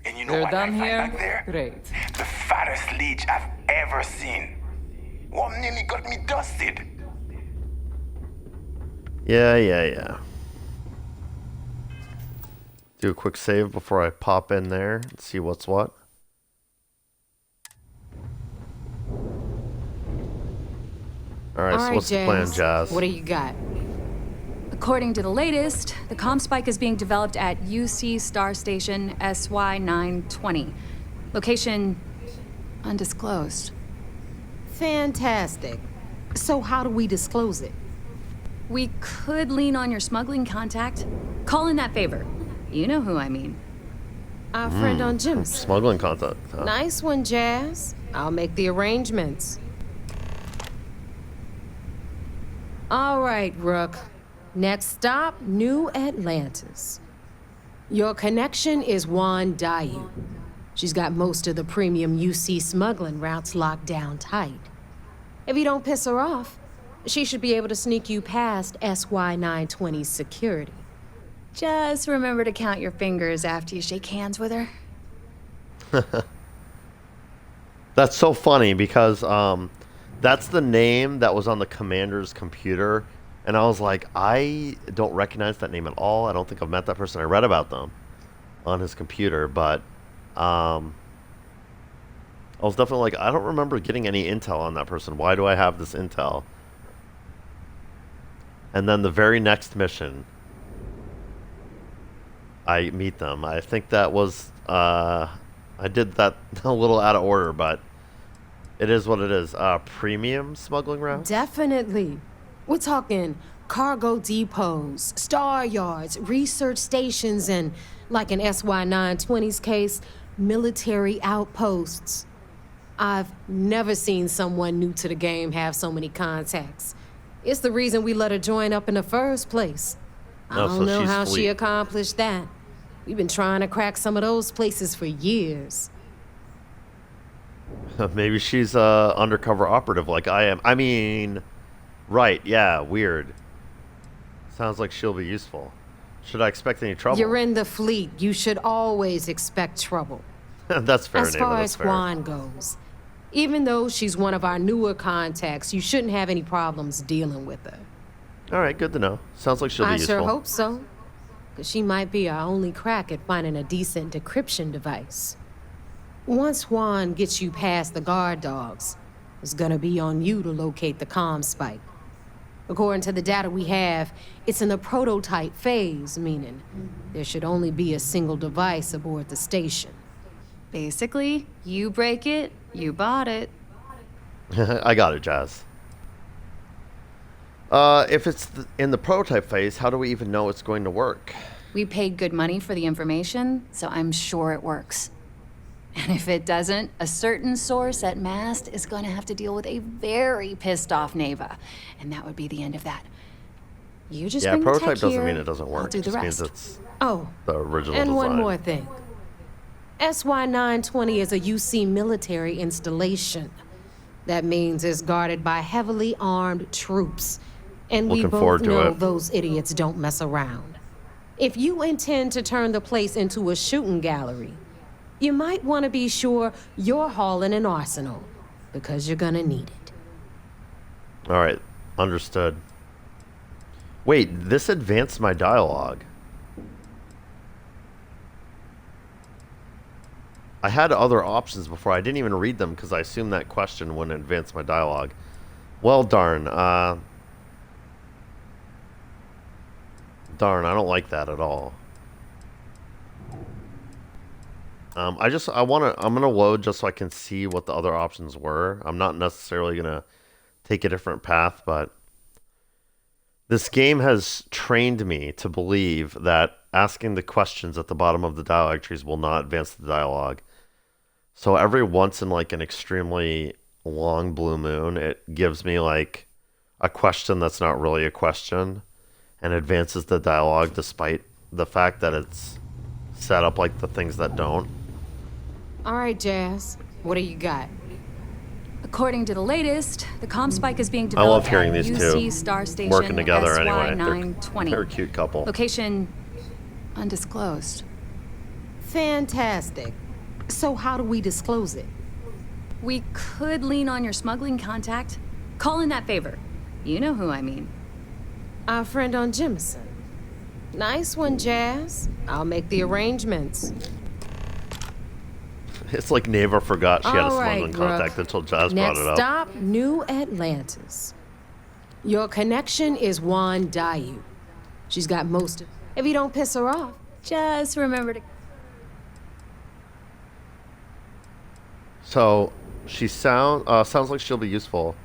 Speaker 18: And you know
Speaker 4: They're
Speaker 18: what I
Speaker 4: done
Speaker 18: find
Speaker 4: here?
Speaker 18: back there?
Speaker 4: Great.
Speaker 18: The fattest leech I've ever seen. One nearly got me dusted.
Speaker 1: Yeah. Do a quick save before I pop in there and see what's what. Alright, so what's the plan, Jazz?
Speaker 4: What do you got? According to the latest, the comm spike is being developed at UC Star Station SY920. Location undisclosed.
Speaker 22: Fantastic. So how do we disclose it?
Speaker 4: We could lean on your smuggling contact. Call in that favor. You know who I mean.
Speaker 22: Our friend on Jim's.
Speaker 1: Smuggling contact. Huh?
Speaker 22: Nice one, Jazz. I'll make the arrangements. All right, Rook. Next stop, New Atlantis. Your connection is Juan Dayu. She's got most of the premium UC smuggling routes locked down tight. If you don't piss her off, she should be able to sneak you past SY920's security.
Speaker 4: Just remember to count your fingers after you shake hands with her.
Speaker 1: That's so funny because that's the name that was on the commander's computer And I was like, I don't recognize that name at all. I don't think I've met that person. I read about them on his computer, but I was definitely like, I don't remember getting any intel on that person. Why do I have this intel? And then the very next mission, I meet them. I think that was, I did that a little out of order, but it is what it is. Premium smuggling route?
Speaker 22: Definitely. We're talking cargo depots, star yards, research stations, and, like in SY-920's case, military outposts. I've never seen someone new to the game have so many contacts. It's the reason we let her join up in the first place. I don't know how she accomplished that. We've been trying to crack some of those places for years.
Speaker 1: Maybe she's a undercover operative like I am. I mean, right, yeah, weird. Sounds like she'll be useful. Should I expect any trouble?
Speaker 22: You're in the fleet. You should always expect trouble.
Speaker 1: That's fair,
Speaker 22: As far as Juan goes, even though she's one of our newer contacts, you shouldn't have any problems dealing with her.
Speaker 1: All right, good to know. Sounds like she'll be useful.
Speaker 22: I sure hope so. Because she might be our only crack at finding a decent decryption device. Once Juan gets you past the guard dogs, it's gonna be on you to locate the comm spike. According to the data we have, it's in the prototype phase, meaning there should only be a single device aboard the station.
Speaker 4: Basically, you break it, you bought it.
Speaker 1: I got it, Jazz. If it's in the prototype phase, how do we even know it's going to work?
Speaker 4: We paid good money for the information, so I'm sure it works. And if it doesn't, a certain source at Mast is going to have to deal with a very pissed off Neva. And that would be the end of that. You just bring the tech
Speaker 1: prototype doesn't
Speaker 4: here,
Speaker 1: mean it doesn't work.
Speaker 4: I'll do
Speaker 1: It
Speaker 4: the
Speaker 1: just means
Speaker 4: rest.
Speaker 1: it's
Speaker 22: Oh,
Speaker 1: the original
Speaker 22: and
Speaker 1: design.
Speaker 22: one more thing. SY-920 is a UC military installation. That means it's guarded by heavily armed troops. And we both know those idiots don't mess around. If you intend to turn the place into a shooting gallery, you might want to be sure you're hauling an arsenal, because you're gonna need it.
Speaker 1: All right, understood. Wait, this advanced my dialogue. I had other options before. I didn't even read them because I assumed that question wouldn't advance my dialogue. Well, darn. Darn, I don't like that at all. I'm gonna load just so I can see what the other options were. I'm not necessarily gonna take a different path, but this game has trained me to believe that asking the questions at the bottom of the dialogue trees will not advance the dialogue. So every once in like an extremely long blue moon, it gives me like a question that's not really a question and advances the dialogue despite the fact that it's set up like the things that don't.
Speaker 22: All right, Jazz. What do you got?
Speaker 4: According to the latest, the comm spike is being
Speaker 1: I love
Speaker 4: developed
Speaker 1: hearing
Speaker 4: at
Speaker 1: these
Speaker 4: UC
Speaker 1: two
Speaker 4: Star Station
Speaker 1: working together anyway.
Speaker 4: SY-920.
Speaker 1: They're a cute couple.
Speaker 4: Location undisclosed.
Speaker 22: Fantastic. So how do we disclose it?
Speaker 4: We could lean on your smuggling contact. Call in that favor. You know who I mean.
Speaker 22: Our friend on Jemison. Nice one, Jazz. I'll make the arrangements.
Speaker 1: It's like Neva forgot she had a
Speaker 22: All right,
Speaker 1: smuggling contact
Speaker 22: Brooke.
Speaker 1: until Jazz
Speaker 22: Next
Speaker 1: brought it up.
Speaker 22: stop, New Atlantis. Your connection is Juan Dayu. She's got most of... If you don't piss her off,
Speaker 4: just remember to...
Speaker 1: So, she sounds like she'll be useful.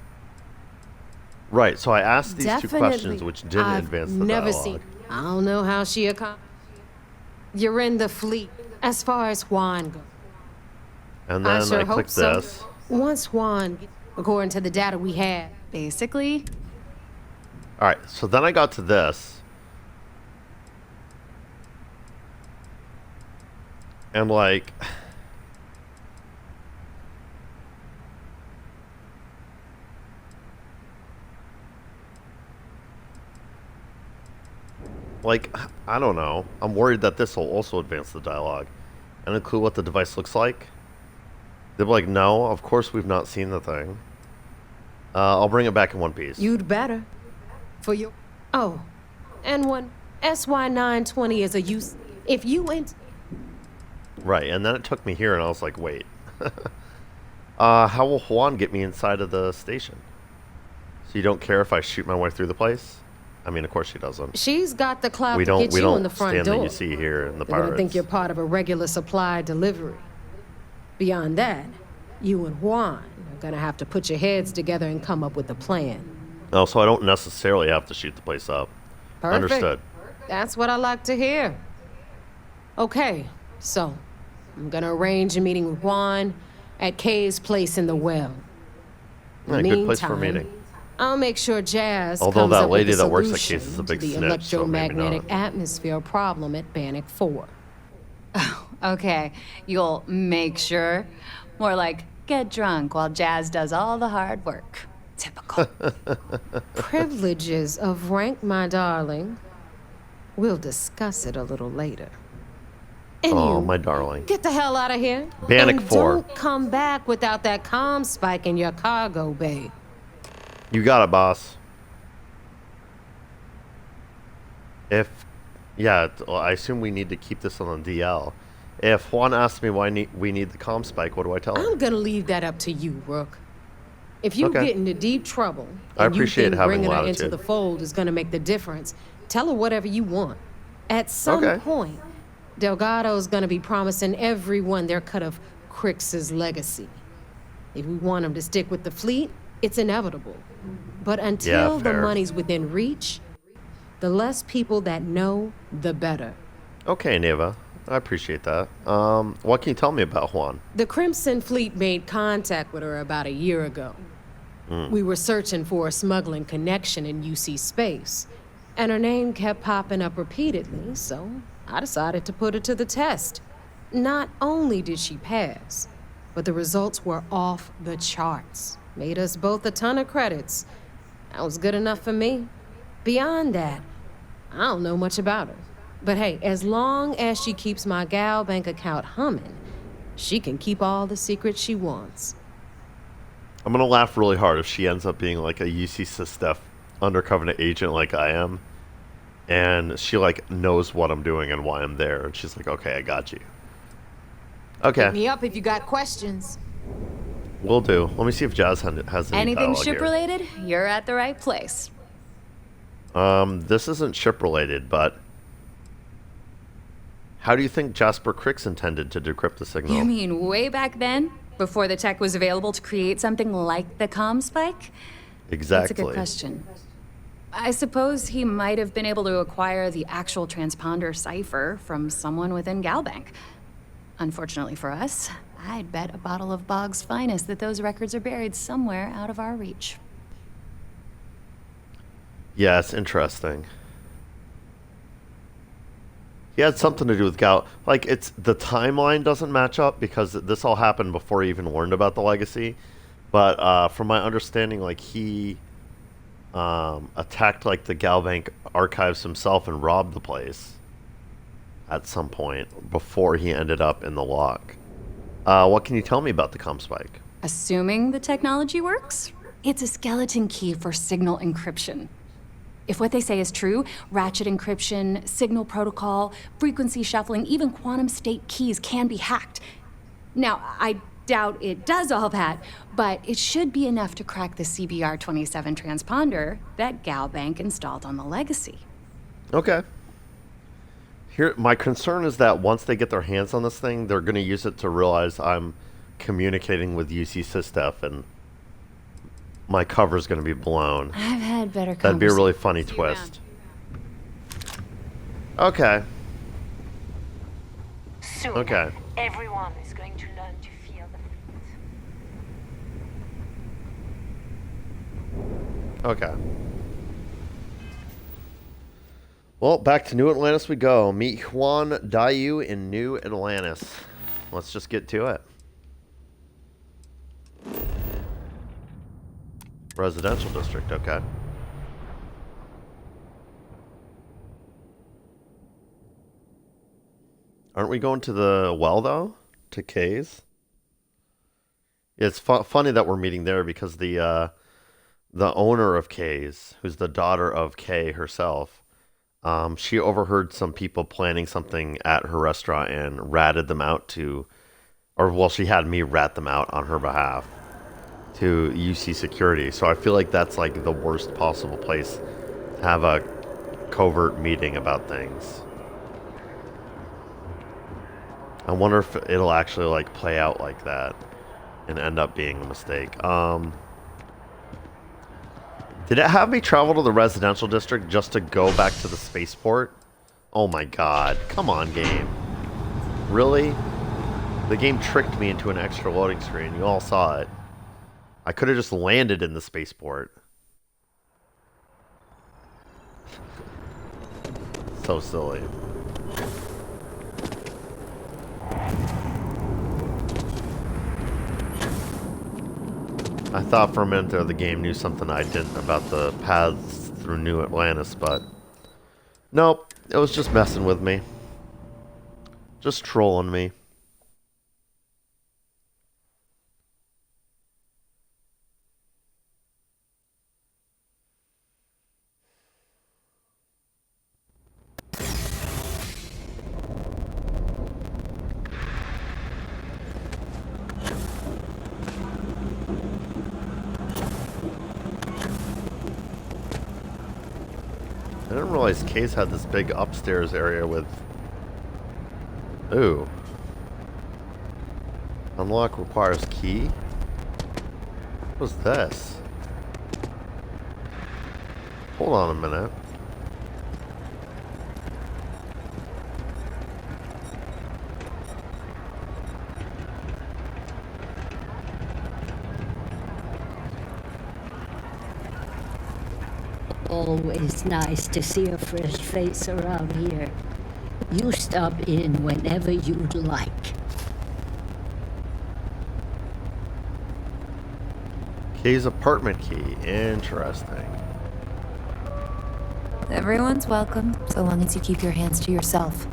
Speaker 1: Right, so I asked these two questions which didn't advance the
Speaker 22: never
Speaker 1: dialogue.
Speaker 22: seen... I don't know how she accomplished... You're in the fleet, as far as Juan goes.
Speaker 1: And then I click this.
Speaker 22: Once Juan, according to the data we have,
Speaker 4: basically.
Speaker 1: All right, so then I got to this. And like... Like, I don't know. I'm worried that this will also advance the dialogue. And include what the device looks like. They'll be like, no, of course we've not seen the thing. I'll bring it back in one piece.
Speaker 22: You'd better. For your... Oh, and when SY920 is a use, if you ent.
Speaker 1: Right, and then it took me here, and I was like, wait. How will Juan get me inside of the station? So you don't care if I shoot my way through the place? I mean, of course she doesn't.
Speaker 22: She's got the clout
Speaker 1: We
Speaker 22: to
Speaker 1: don't
Speaker 22: get
Speaker 1: we
Speaker 22: you in
Speaker 1: don't
Speaker 22: the front
Speaker 1: stand
Speaker 22: door.
Speaker 1: that you see here in the
Speaker 22: They're gonna think
Speaker 1: Pirates.
Speaker 22: you're part of a regular supply delivery. Beyond that, you and Juan are gonna have to put your heads together and come up with a plan.
Speaker 1: Oh, so I don't necessarily have to shoot the place up.
Speaker 22: Perfect.
Speaker 1: Understood.
Speaker 22: That's what I like to hear. Okay, so I'm gonna arrange a meeting with Juan at Kay's place in the well. In the
Speaker 1: Yeah, good place for a
Speaker 22: meantime,
Speaker 1: meeting.
Speaker 22: I'll make sure Jazz
Speaker 1: Although
Speaker 22: comes
Speaker 1: that
Speaker 22: up
Speaker 1: lady
Speaker 22: with a
Speaker 1: that works at
Speaker 22: solution
Speaker 1: Case is a
Speaker 22: to
Speaker 1: big
Speaker 22: the
Speaker 1: snitch, so maybe
Speaker 22: electromagnetic
Speaker 1: not.
Speaker 22: atmosphere problem at Bannock 4.
Speaker 4: Okay, you'll make sure. More like get drunk while Jazz does all the hard work. Typical.
Speaker 22: Privileges of rank, my darling. We'll discuss it a little later. And
Speaker 1: Oh,
Speaker 22: you,
Speaker 1: my darling.
Speaker 22: get the hell out of here.
Speaker 1: Bannock
Speaker 22: and
Speaker 1: 4.
Speaker 22: Don't come back without that comm spike in your cargo bay.
Speaker 1: You got it, boss. Well, I assume we need to keep this on the DL. If Juan asks me why we need the comm spike, what do I tell him?
Speaker 22: I'm gonna leave that up to you, Rook. If you
Speaker 1: Okay.
Speaker 22: get into deep trouble
Speaker 1: I
Speaker 22: and you
Speaker 1: appreciate
Speaker 22: think
Speaker 1: having
Speaker 22: bringing her into
Speaker 1: latitude.
Speaker 22: the fold is gonna make the difference, tell her whatever you want. At some
Speaker 1: Okay.
Speaker 22: point, Delgado's gonna be promising everyone their cut of Crix's legacy. If we want him to stick with the fleet, it's inevitable. But until the
Speaker 1: fair.
Speaker 22: money's within reach, the less people that know, the better.
Speaker 1: Okay, Neva. I appreciate that. What can you tell me about Juan?
Speaker 22: The Crimson Fleet made contact with her about a year ago. We were searching for a smuggling connection in UC space, and her name kept popping up repeatedly, so I decided to put her to the test. Not only did she pass, but the results were off the charts. Made us both a ton of credits. That was good enough for me. Beyond that, I don't know much about her. But hey, as long as she keeps my gal bank account humming, she can keep all the secrets she wants.
Speaker 1: I'm gonna laugh really hard if she ends up being like a UC Sysdef undercover agent like I am, and she like knows what I'm doing and why I'm there, and she's like, "Okay, I got you."
Speaker 22: Hit
Speaker 1: Okay,
Speaker 22: me up if you got questions.
Speaker 1: will do. Let me see if Jazz has any
Speaker 4: Anything
Speaker 1: dialogue
Speaker 4: ship
Speaker 1: here.
Speaker 4: related, you're at the right place.
Speaker 1: This isn't ship related, but how do you think Jasper Crix intended to decrypt the signal?
Speaker 4: You mean way back then? Before the tech was available to create something like the comm spike?
Speaker 1: Exactly.
Speaker 4: That's a good question. I suppose he might have been able to acquire the actual transponder cipher from someone within Galbank. Unfortunately for us, I'd bet a bottle of Bog's finest that those records are buried somewhere out of our reach.
Speaker 1: Yeah, it's interesting. He had something to do with Gal. Like, it's the timeline doesn't match up because this all happened before he even learned about the legacy. But from my understanding, like he attacked like the Galbank archives himself and robbed the place at some point before he ended up in the lock. What can you tell me about the comm spike?
Speaker 4: Assuming the technology works, it's a skeleton key for signal encryption. If what they say is true, ratchet encryption, signal protocol, frequency shuffling, even quantum state keys can be hacked. Now, I doubt it does all that, but it should be enough to crack the CBR-27 transponder that Galbank installed on the Legacy.
Speaker 1: Okay. Here, my concern is that once they get their hands on this thing, they're going to use it to realize I'm communicating with UC Sysdef, and my cover's going to be blown.
Speaker 4: I've had better conversations.
Speaker 1: That'd be a really funny twist. Okay.
Speaker 21: Soon,
Speaker 1: Okay.
Speaker 21: everyone is going to learn to fear the fleet.
Speaker 1: Okay. Well, back to New Atlantis we go. Meet Juan Dayu in New Atlantis. Let's just get to it. Residential district, okay. Aren't we going to the well, though? To Kay's? It's funny that we're meeting there because the the owner of Kay's, who's the daughter of Kay herself, she overheard some people planning something at her restaurant and ratted them out to, or well, she had me rat them out on her behalf to UC security. So I feel like that's like the worst possible place to have a covert meeting about things. I wonder if it'll actually like play out like that and end up being a mistake. Did it have me travel to the residential district just to go back to the spaceport? Oh my god. Come on, game. Really? The game tricked me into an extra loading screen. You all saw it. I could have just landed in the spaceport. So silly. I thought for a minute there the game knew something I didn't about the paths through New Atlantis, but nope, it was just messing with me. Just trolling me. I didn't realize Case had this big upstairs area with... Ooh. Unlock requires key? What was this? Hold on a minute.
Speaker 9: Always nice to see a fresh face around here. You stop in whenever you'd like.
Speaker 1: Kay's apartment key. Interesting.
Speaker 4: Everyone's welcome, so long as you keep your hands to yourself.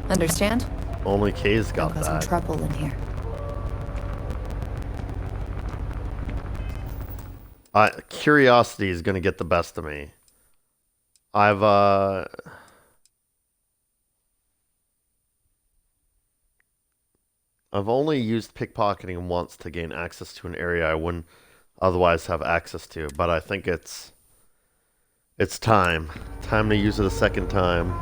Speaker 4: Understand?
Speaker 1: Only Kay's got
Speaker 4: Don't cause some
Speaker 1: that.
Speaker 4: trouble in here.
Speaker 1: Curiosity is gonna get the best of me. I've only used pickpocketing once to gain access to an area I wouldn't otherwise have access to, but I think it's time. Time to use it a second time.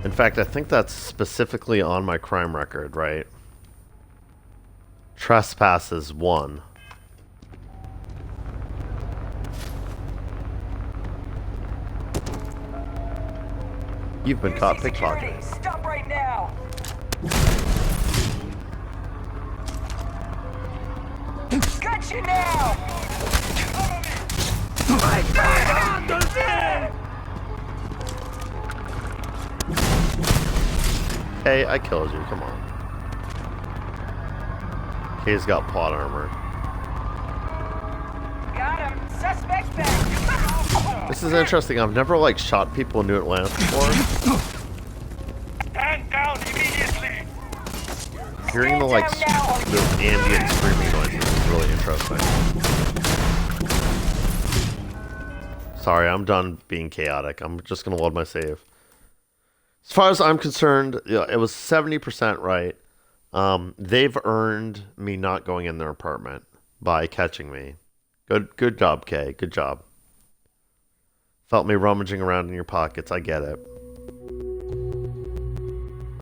Speaker 1: In fact, I think that's specifically on my crime record, right? Trespasses 1. You've been caught pickpocketing.
Speaker 2: Stop right now! Got you now!
Speaker 1: Hey, I killed you. Come on. Kay's got plot armor.
Speaker 2: Got him! Suspect back!
Speaker 1: This is interesting. I've never like shot people in New Atlantis before.
Speaker 2: Stand down immediately!
Speaker 1: Hearing the like the ambient screaming noises is really interesting. Sorry, I'm done being chaotic. I'm just gonna load my save. As far as I'm concerned, yeah, it was 70% right. They've earned me not going in their apartment by catching me. Good job, Kay. Good job. Felt me rummaging around in your pockets. I get it.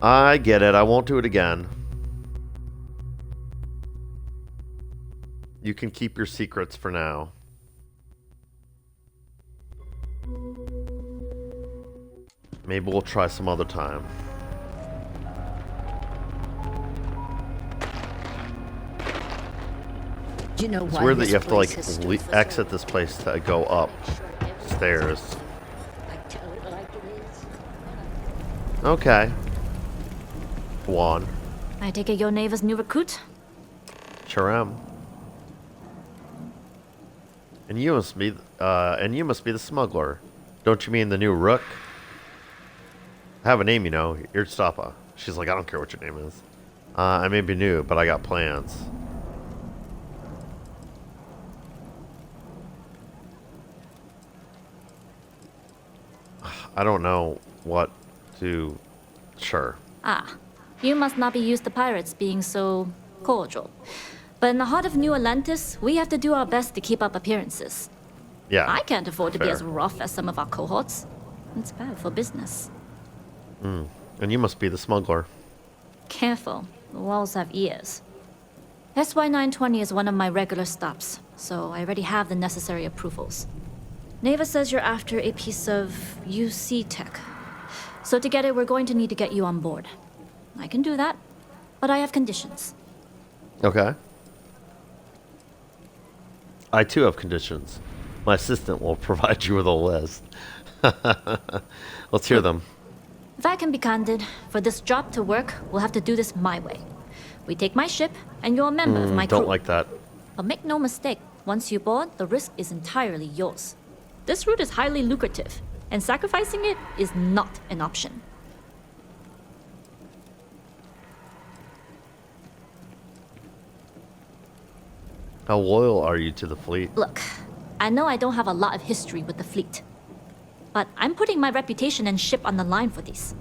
Speaker 1: I get it. I won't do it again. You can keep your secrets for now. Maybe we'll try some other time.
Speaker 9: You know
Speaker 1: It's
Speaker 9: why
Speaker 1: weird that
Speaker 9: this
Speaker 1: you have to
Speaker 9: place
Speaker 1: like
Speaker 9: has stood for
Speaker 1: exit this place to go up stairs.
Speaker 9: I tell it like it is.
Speaker 1: Okay. Juan.
Speaker 10: I take it your neighbor's new recruit?
Speaker 1: Sure am. And you must be the smuggler. Don't you mean the new rook? I have a name, you know. Irstapa. She's like, I don't care what your name is. I may be new, but I got plans. I don't know what to... Sure.
Speaker 10: Ah, you must not be used to pirates being so cordial. But in the heart of New Atlantis, we have to do our best to keep up appearances.
Speaker 1: Yeah.
Speaker 10: I can't afford to be
Speaker 1: fair.
Speaker 10: as rough as some of our cohorts. It's bad for business.
Speaker 1: And you must be the smuggler.
Speaker 10: Careful, the walls have ears. SY-920 is one of my regular stops, so I already have the necessary approvals. Neva says you're after a piece of UC tech. So to get it, we're going to need to get you on board. I can do that, but I have conditions.
Speaker 1: Okay. I too have conditions. My assistant will provide you with a list. Let's hear them.
Speaker 10: If I can be candid, for this job to work, we'll have to do this my way. We take my ship, and you're a member of my crew.
Speaker 1: Don't like that.
Speaker 10: But make no mistake, once you board, the risk is entirely yours. This route is highly lucrative, and sacrificing it is not an option.
Speaker 1: How loyal are you to the fleet?
Speaker 10: Look, I know I don't have a lot of history with the fleet, but I'm putting my reputation and ship on the line for this.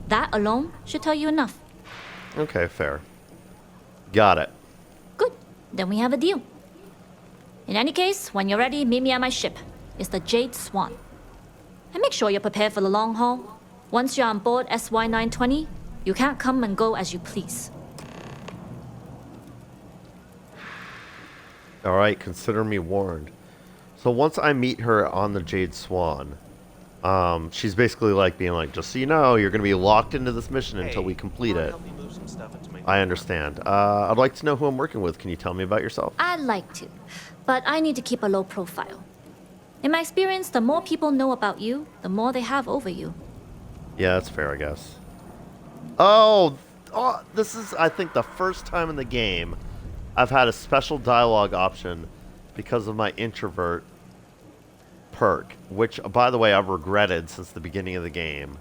Speaker 10: That alone should tell you enough.
Speaker 1: Okay, fair. Got it.
Speaker 10: Good, then we have a deal. In any case, when you're ready, meet me at my ship. It's the Jade Swan. And make sure you're prepared for the long haul. Once you're on board SY-920, you can't come and go as you please.
Speaker 1: Alright, consider me warned. So once I meet her on the Jade Swan, she's basically like being like, just so you know, you're going to be locked into this mission until we complete it. I understand. I'd like to know who I'm working with. Can you tell me about yourself?
Speaker 10: I'd like to, but I need to keep a low profile. In my experience, the more people know about you, the more they have over you.
Speaker 1: Yeah, that's fair, I guess. Oh, this is, I think, the first time in the game I've had a special dialogue option because of my introvert perk, which, by the way, I've regretted since the beginning of the game.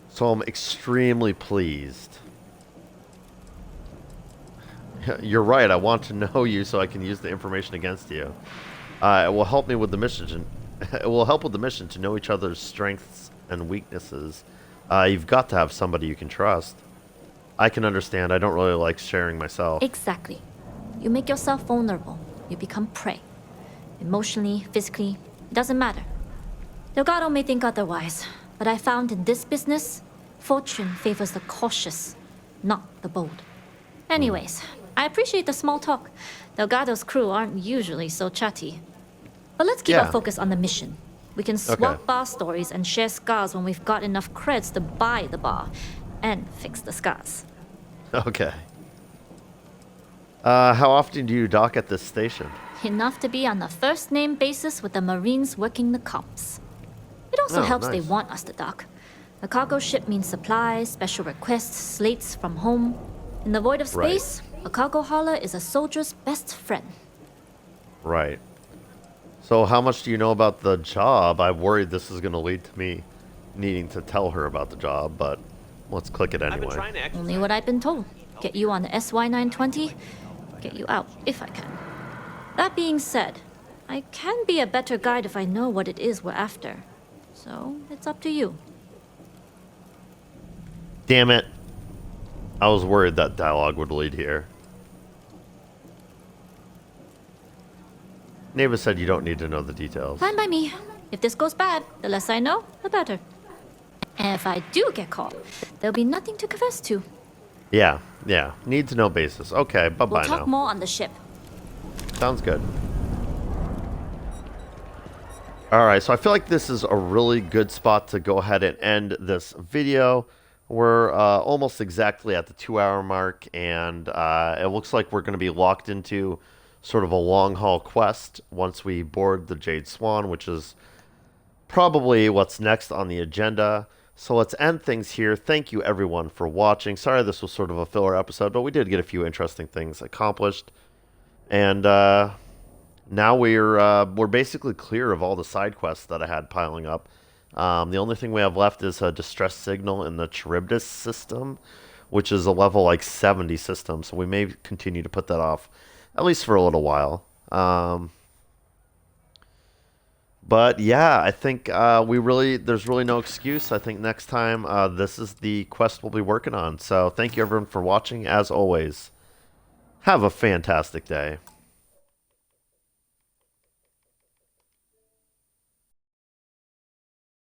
Speaker 1: So I'm extremely pleased. You're right, I want to know you so I can use the information against you. It will help me with the mission. It will help with the mission to know each other's strengths and weaknesses. You've got to have somebody you can trust. I can understand. I don't really like sharing myself.
Speaker 10: Exactly. You make yourself vulnerable. You become prey. Emotionally, physically, it doesn't matter. Delgado may think otherwise, but I found in this business, fortune favors the cautious, not the bold. Anyways, I appreciate the small talk. Delgado's crew aren't usually so chatty. But let's keep our focus on the mission. We can swap bar stories and share scars when we've got enough creds to buy the bar and fix the scars.
Speaker 1: Okay. How often do you dock at this station?
Speaker 10: Enough to be on a first-name basis with the Marines working the comps. It also helps they want us to dock. A cargo ship means supplies, special requests, slates from home. In the void of space, a cargo hauler is a soldier's best friend.
Speaker 1: Right. So how much do you know about the job? I'm worried this is going to lead to me needing to tell her about the job, but let's click it anyway.
Speaker 10: Only what I've been told. Get you on the SY-920, get you out if I can. That being said, I can be a better guide if I know what it is we're after. So, it's up to you.
Speaker 1: Damn it. I was worried that dialogue would lead here. Neva said you don't need to know the details.
Speaker 10: Fine by me. If this goes bad, the less I know, the better. And if I do get caught, there'll be nothing to confess to.
Speaker 1: Yeah. Need to know basis. Okay, bye-bye
Speaker 10: We'll talk
Speaker 1: now.
Speaker 10: more on the ship.
Speaker 1: Sounds good. Alright, so I feel like this is a really good spot to go ahead and end this video. We're almost exactly at the 2-hour mark, and it looks like we're going to be locked into sort of a long-haul quest once we board the Jade Swan, which is probably what's next on the agenda. So let's end things here. Thank you, everyone, for watching. Sorry this was sort of a filler episode, but we did get a few interesting things accomplished. And now we're basically clear of all the side quests that I had piling up. The only thing we have left is a distress signal in the Charybdis system, which is a level like 70 system. So we may continue to put that off, at least for a little while. But yeah, I think there's really no excuse. I think next time this is the quest we'll be working on. So thank you everyone for watching. As always, have a fantastic day.